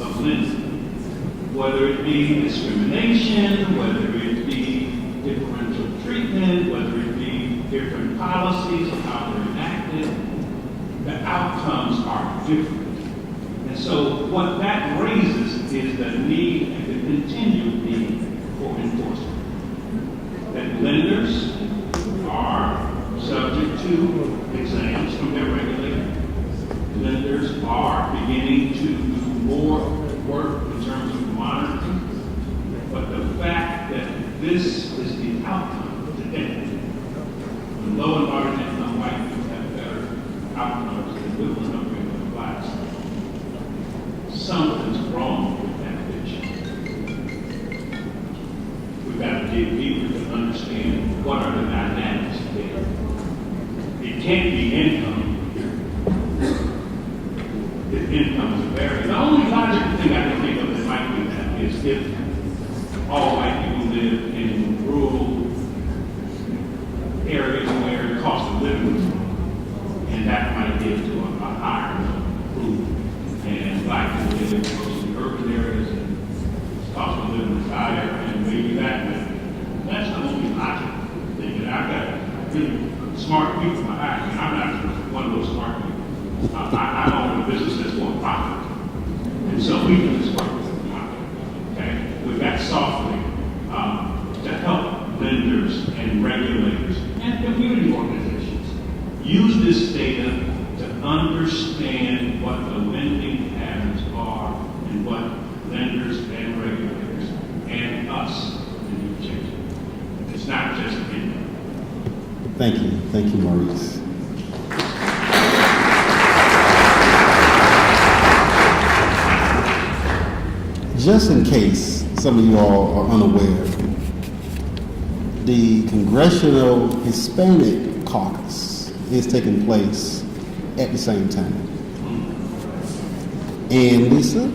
S7: of lending, whether it be discrimination, whether it be differential treatment, whether it be different policies and how they're enacted, the outcomes are different. And so what that raises is the need and the continued need for enforcement. That lenders are subject to exams from their regulator. Lenders are beginning to do more work in terms of monitoring. But the fact that this is the outcome today, when low and moderate income white people have better outcomes than middle and upper income blacks, something's wrong with that picture. We've got to dig deeper to understand what are the dynamics there. It can't be income. If income is varied. The only logical thing I can think of that might be that is if all white people live in rural areas where the cost of living is low, and that might give to a higher pool. And black people live in mostly urban areas and the cost of living is higher, and maybe that's the only logical thing. And I've got really smart people behind me. I'm not one of those smart people. I own a business that's for profit. And so we do this work with profit. Okay? We've got software to help lenders and regulators and community organizations use this data to understand what the lending patterns are and what lenders and regulators and us need to change. It's not just income.
S5: Thank you. Thank you, Maurice. Just in case some of you all are unaware, the Congressional Hispanic Caucus is taking place at the same time. And Lisa,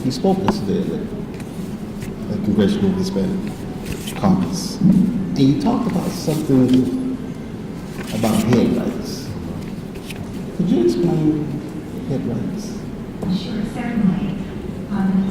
S5: you spoke yesterday at the Congressional Hispanic Caucus, and you talked about something about head rights. Could you explain head rights?
S8: Sure, certainly.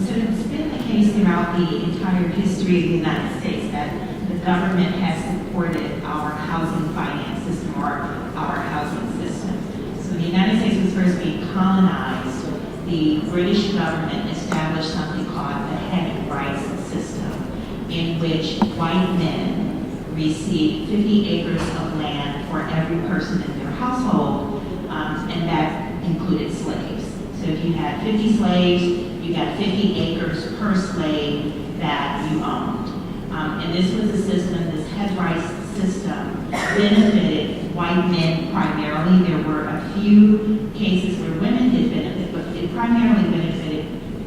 S8: So it's been the case throughout the entire history of the United States that the government has supported our housing finance system or our housing system. So the United States was first being colonized. The British government established something called the head rights system, in which white men received 50 acres of land for every person in their household, and that included slaves. So if you had 50 slaves, you got 50 acres per slave that you owned. And this was a system, this head rights system, benefited white men primarily. There were a few cases where women did benefit, but it primarily benefited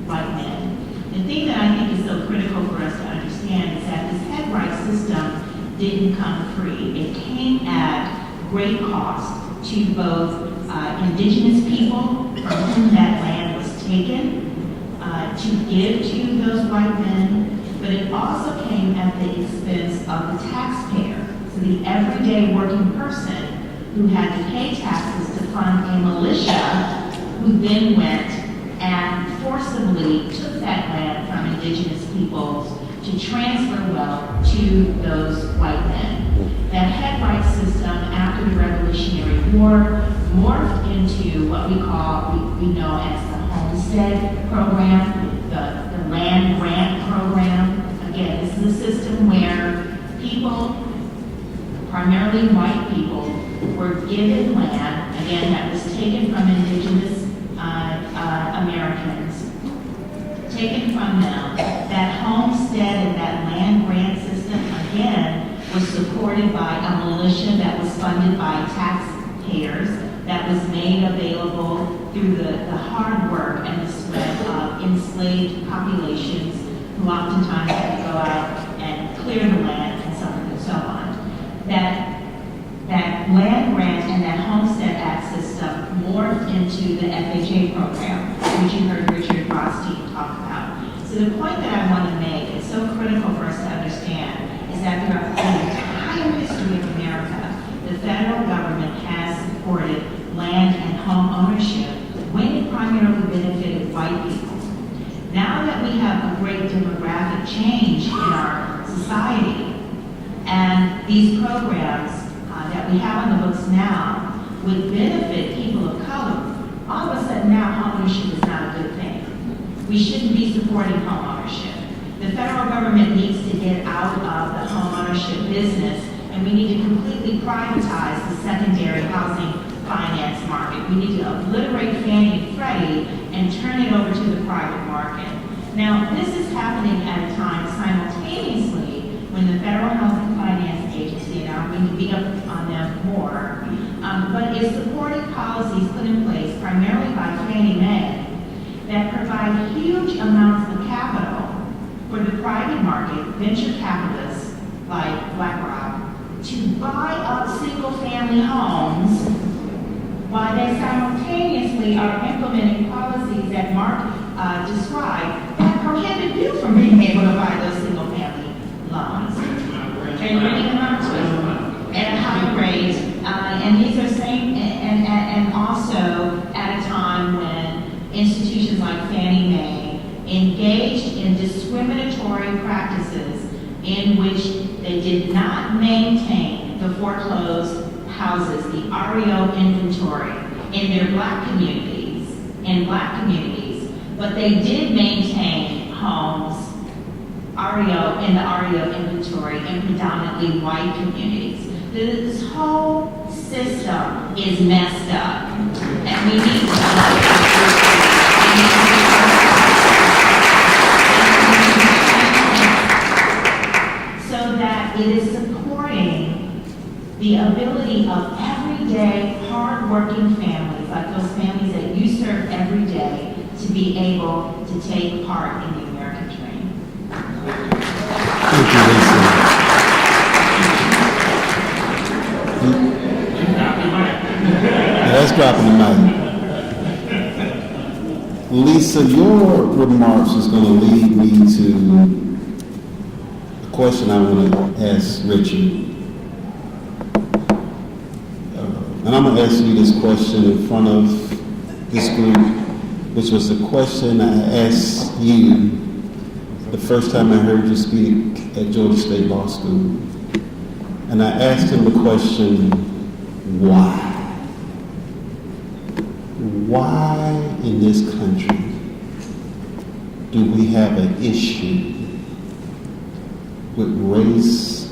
S8: white men. The thing that I think is so critical for us to understand is that this head rights system didn't come free. It came at great cost to both indigenous people from whom that land was taken, to give to those white men, but it also came at the expense of the taxpayer. So the everyday working person who had to pay taxes to fund a militia who then went and forcibly took that land from indigenous peoples to transfer wealth to those white men. That head rights system after the Revolutionary War morphed into what we know as the homestead program, the land grant program. Again, this is a system where people, primarily white people, were given land, again, that was taken from indigenous Americans, taken from them. That homestead and that land grant system, again, was supported by a militia that was funded by taxpayers, that was made available through the hard work and the sweat of enslaved populations who oftentimes had to go out and clear the land and so forth and so on. That land grant and that Homestead Act system morphed into the FHA program, which you heard Richard Rothstein talk about. So the point that I want to make, it's so critical for us to understand, is that throughout the entire history of America, the federal government has supported land and home ownership when it primarily benefited white people. Now that we have a great demographic change in our society, and these programs that we have on the books now would benefit people of color, all of a sudden now home ownership is not a good thing. We shouldn't be supporting home ownership. The federal government needs to get out of the home ownership business, and we need to completely privatize the secondary housing finance market. We need to obliterate Fannie and Freddie and turn it over to the private market. Now, this is happening at a time simultaneously when the Federal Housing Finance Agency, and I'm going to beat up on them more, but is supporting policies put in place primarily by Fannie Mae that provide huge amounts of capital for the private market, venture capitalists like BlackRock, to buy up single-family homes while they simultaneously are implementing policies that Mark described that prohibit you from being able to buy those single-family loans. And renting them out at a high rate, and these are same, and also at a time when institutions like Fannie Mae engaged in discriminatory practices in which they did not maintain the foreclosed houses, the REO inventory in their black communities, but they did maintain homes, in the REO inventory in predominantly white communities. This whole system is messed up, and we need so that it is supporting the ability of everyday, hard-working families, like those families that you serve every day, to be able to take part in the American dream.
S5: Thank you, Lisa. Yeah, that's dropping the mic. Lisa, your remarks is going to lead me to the question I want to ask Richard. And I'm going to ask you this question in front of this group, which was the question I asked you the first time I heard you speak at Georgia State Law School. And I asked him the question, why? Why in this country do we have an issue with race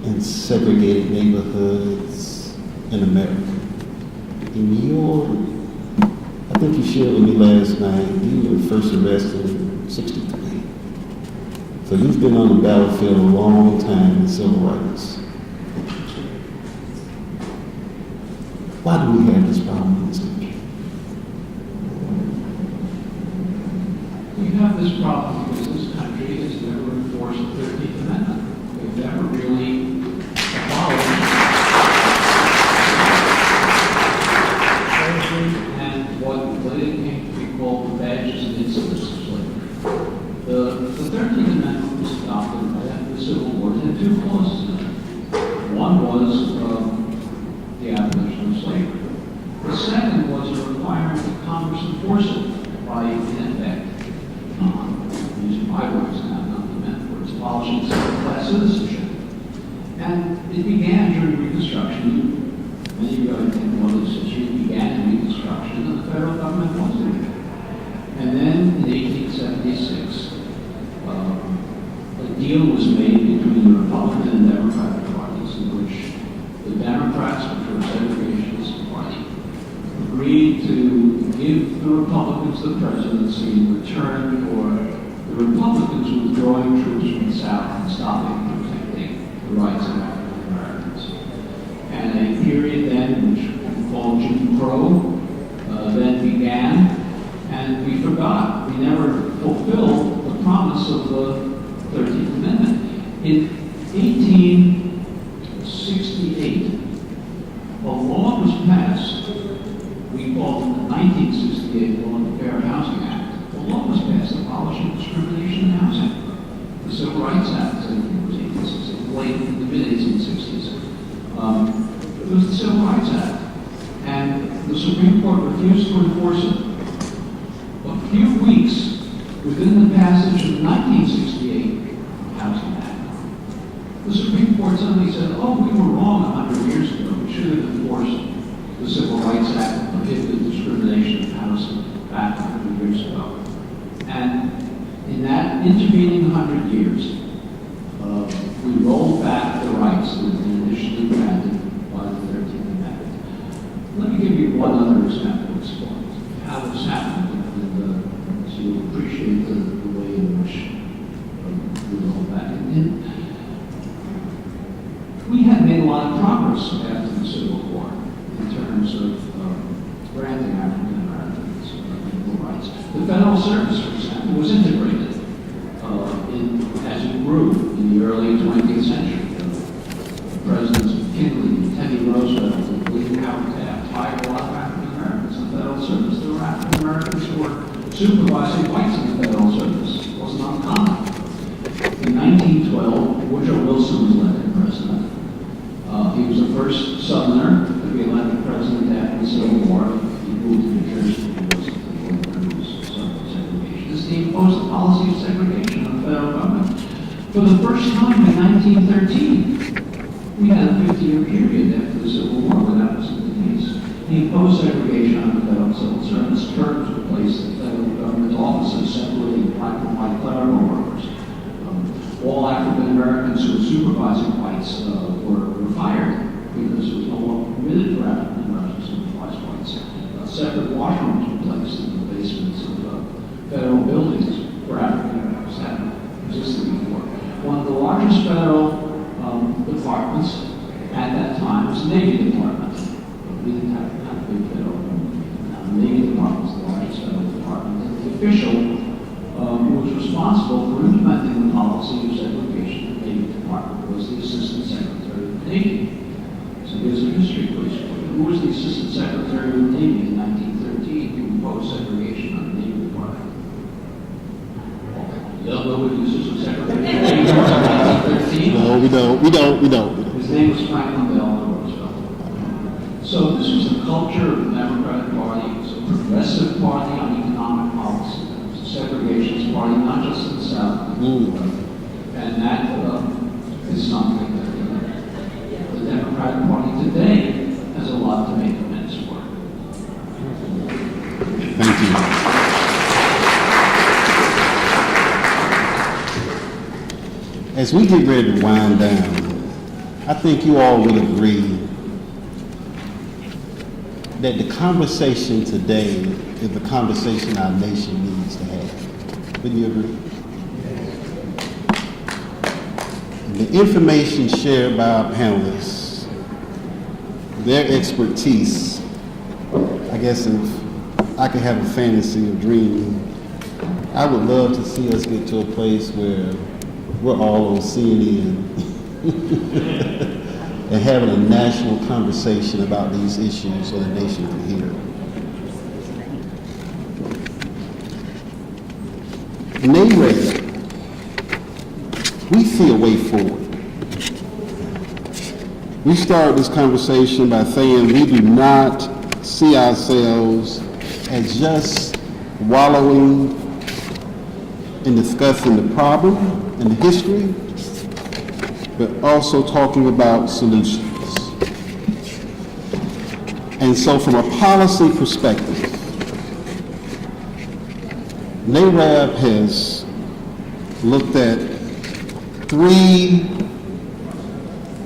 S5: and segregated neighborhoods in America? I think you shared with me last night, you were first arrested in '63. So you've been on the battlefield a long time in civil rights. Why do we have this problem in this country?
S10: We have this problem because this country has never enforced the 13th Amendment. We've never really abolished and what later came to be called the badges and incidents of slavery. The 13th Amendment was adopted right after the Civil War. It had two clauses in it. One was the abolition of slavery. The second was a requirement that Congress enforce it by, in effect, using my words now, not the amendment words, abolishing second-class citizenship. And it began during Reconstruction. Many of you, I think, know this issue began in Reconstruction, and the federal government wasn't it. And then in 1876, a deal was made between the Republican and Democratic parties in which the Democrats, which were segregated the Republicans the presidency in return for the Republicans withdrawing troops from the South and stopping and protecting the rights of African Americans. And a period then, which we call Jim Crow, then began, and we forgot. We never fulfilled the promise of the 13th Amendment. In 1868, a law was passed. We called it the 1968 Law on the Fair Housing Act. The law was passed abolishing discrimination in housing. The Civil Rights Act, I think it was 1860, late in the mid-1860s. It was the Civil Rights Act. And the Supreme Court refused to enforce it. A few weeks within the passage of the 1968 Housing Act, the Supreme Court suddenly said, oh, we were wrong 100 years ago. We should have enforced the Civil Rights Act that prohibited discrimination in housing back 100 years ago. And in that intervening 100 years, we rolled back the rights that had been initially granted by the 13th Amendment. Let me give you one other example to explain how this happened, and so you'll appreciate the way in which we rolled back. We had made a lot of progress after the Civil War in terms of granting African Americans equal rights. The federal service, for example, was integrated as it grew in the early 20th century. Presidents McKinley, Teddy Roosevelt, and William Howard Taft hired a lot of African Americans in the federal service. There were African Americans who were supervising whites in the federal service. It wasn't uncommon. In 1912, Woodrow Wilson was elected president. He was the first Southerner to be elected president after the Civil War. He moved to New Jersey because of the war Southern segregation. He imposed a policy of segregation on the federal government. For the first time in 1913, we had a 50-year period after the Civil War when that wasn't the case. He imposed segregation on the federal civil service. Terms were placed in federal government offices separating black and white clerical workers. All African Americans who were supervising whites were fired because it was no longer permitted for African Americans to supervise whites. Separate washrooms were placed in the basements of federal buildings where African Americans hadn't existed before. One of the largest federal departments at that time was the Navy Department. We didn't have a big federal government. Now, the Navy Department was the largest federal department. And the official who was responsible for implementing the policy of segregation in the Navy Department was the Assistant Secretary of the Navy. So here's a history quiz for you. Who was the Assistant Secretary of the Navy in 1913 who imposed segregation on the Navy Department? You don't know who the Assistant Secretary of the Navy was in 1913?
S5: No, we don't.
S10: His name was Franklin Delano Roosevelt. So this was the culture of the Democratic Party. It was a progressive party on economic policy. Segregationist party, not just in the South, and that is something that the Democratic Party today has a lot to make amends for.
S5: Thank you. As we get ready to wind down, I think you all would agree that the conversation today is the conversation our nation needs to have. Wouldn't you agree? And the information shared by our panelists, their expertise, I guess if I could have a fantasy or dream, I would love to see us get to a place where we're all on CNN and having a national conversation about these issues so the nation can hear. NARED, we see a way forward. We started this conversation by saying we do not see ourselves as just wallowing in discussing the problem and the history, but also talking about solutions. And so from a policy perspective, NARED has looked at 3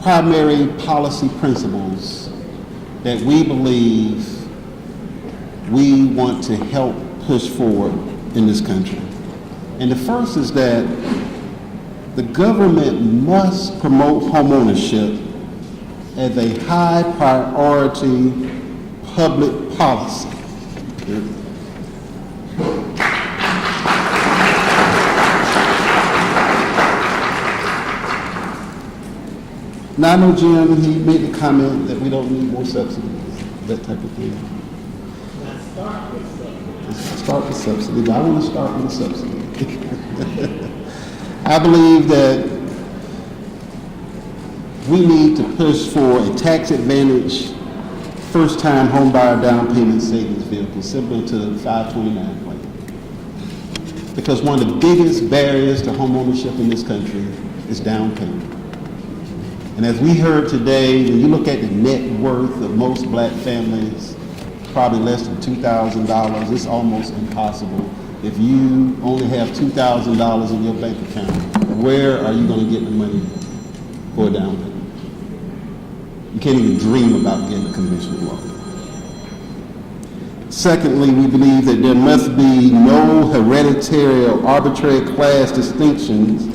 S5: primary policy principles that we believe
S2: we want to help push forward in this country. And the first is that the government must promote homeownership as a high priority public policy. Now, I know Jim, he made the comment that we don't need more subsidies, that type of thing. Let's start with subsidy, but I want to start with a subsidy. I believe that we need to push for a tax advantage first-time homebuyer down payment savings vehicle similar to the 529 plan. Because one of the biggest barriers to homeownership in this country is down payment. And as we heard today, when you look at the net worth of most black families, probably less than $2,000, it's almost impossible. If you only have $2,000 in your bank account, where are you going to get the money for a down payment? You can't even dream about getting a conventional loan. Secondly, we believe that there must be no hereditary or arbitrary class distinctions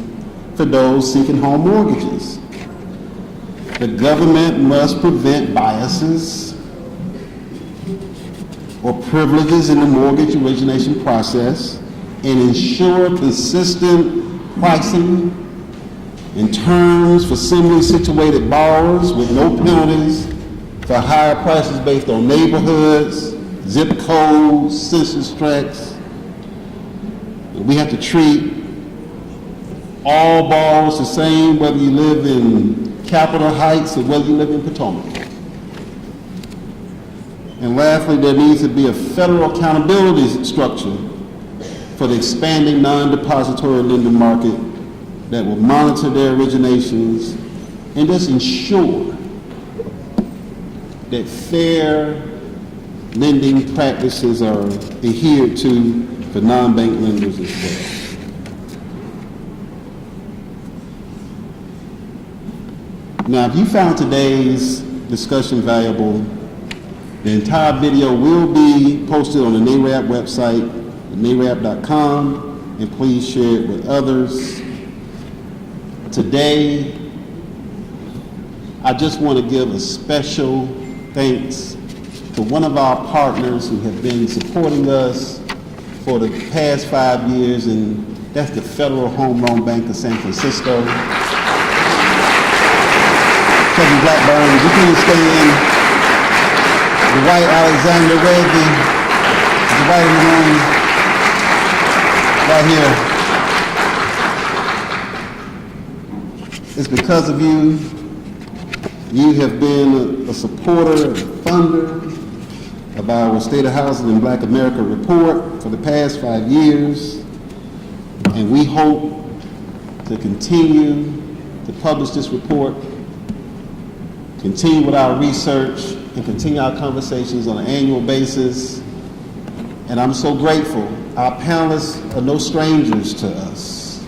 S2: for those seeking home mortgages. The government must prevent biases or privileges in the mortgage origination process and ensure consistent pricing and terms for similarly situated borrowers with no penalties for higher prices based on neighborhoods, zip codes, census tracts. We have to treat all borrowers the same, whether you live in Capitol Heights or whether you live in Potomac. And lastly, there needs to be a federal accountability structure for the expanding non-depository lending market that will monitor their originations and just ensure that fair lending practices are adhered to for non-bank lenders as well. Now, if you found today's discussion valuable, the entire video will be posted on the NARAB website, narab.com, and please share it with others. Today, I just want to give a special thanks to one of our partners who have been supporting us for the past 5 years, and that's the Federal Home Loan Bank of San Francisco. Kevin Blackburn, you can stand. Dwight Alexander Reddy, right in the room, right here. It's because of you. You have been a supporter, a funder of our State of Housing in Black America report for the past 5 years. And we hope to continue to publish this report, continue with our research, and continue our conversations on an annual basis. And I'm so grateful. Our panelists are no strangers to us.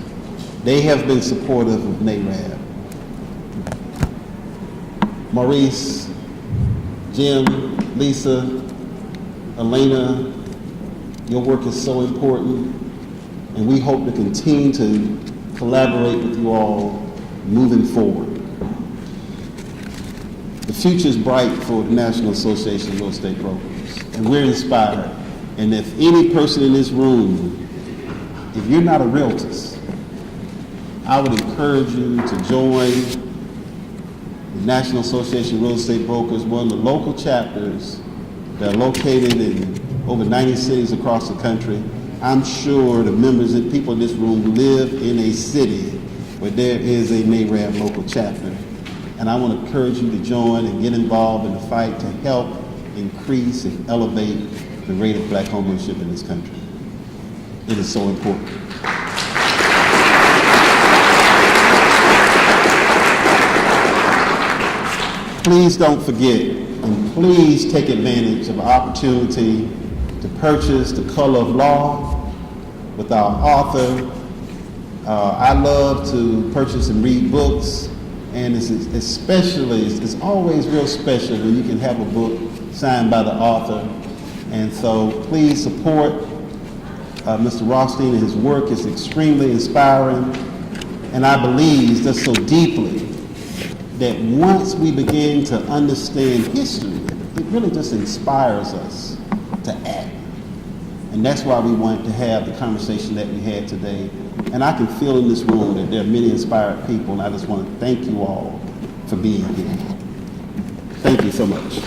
S2: They have been supportive of NARAB. Maurice, Jim, Lisa, Elena, your work is so important, and we hope to continue to collaborate with you all moving forward. The future is bright for the National Association of Real Estate Brokers, and we're inspired. And if any person in this room, if you're not a realtor, I would encourage you to join the National Association of Real Estate Brokers, one of the local chapters that are located in over 90 cities across the country. I'm sure the members and people in this room live in a city where there is a NARAB local chapter. And I want to encourage you to join and get involved in the fight to help increase and elevate the rate of black homeownership in this country. It is so important. Please don't forget, and please take advantage of the opportunity to purchase The Color of Law with our author. I love to purchase and read books, and it's always real special when you can have a book signed by the author. And so please support Mr. Rothstein and his work. Is extremely inspiring. And I believe just so deeply that once we begin to understand history, it really just inspires us to act. And that's why we wanted to have the conversation that we had today. And I can feel in this room that there are many inspired people, and I just want to thank you all for being here. Thank you so much.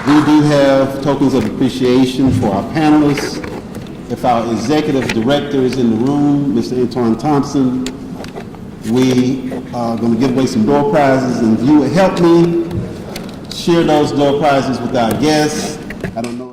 S2: We do have tokens of appreciation for our panelists. If our executive director is in the room, Mr. Antoine Thompson, we are going to give away some door prizes, and if you would help me share those door prizes with our guests. I don't know.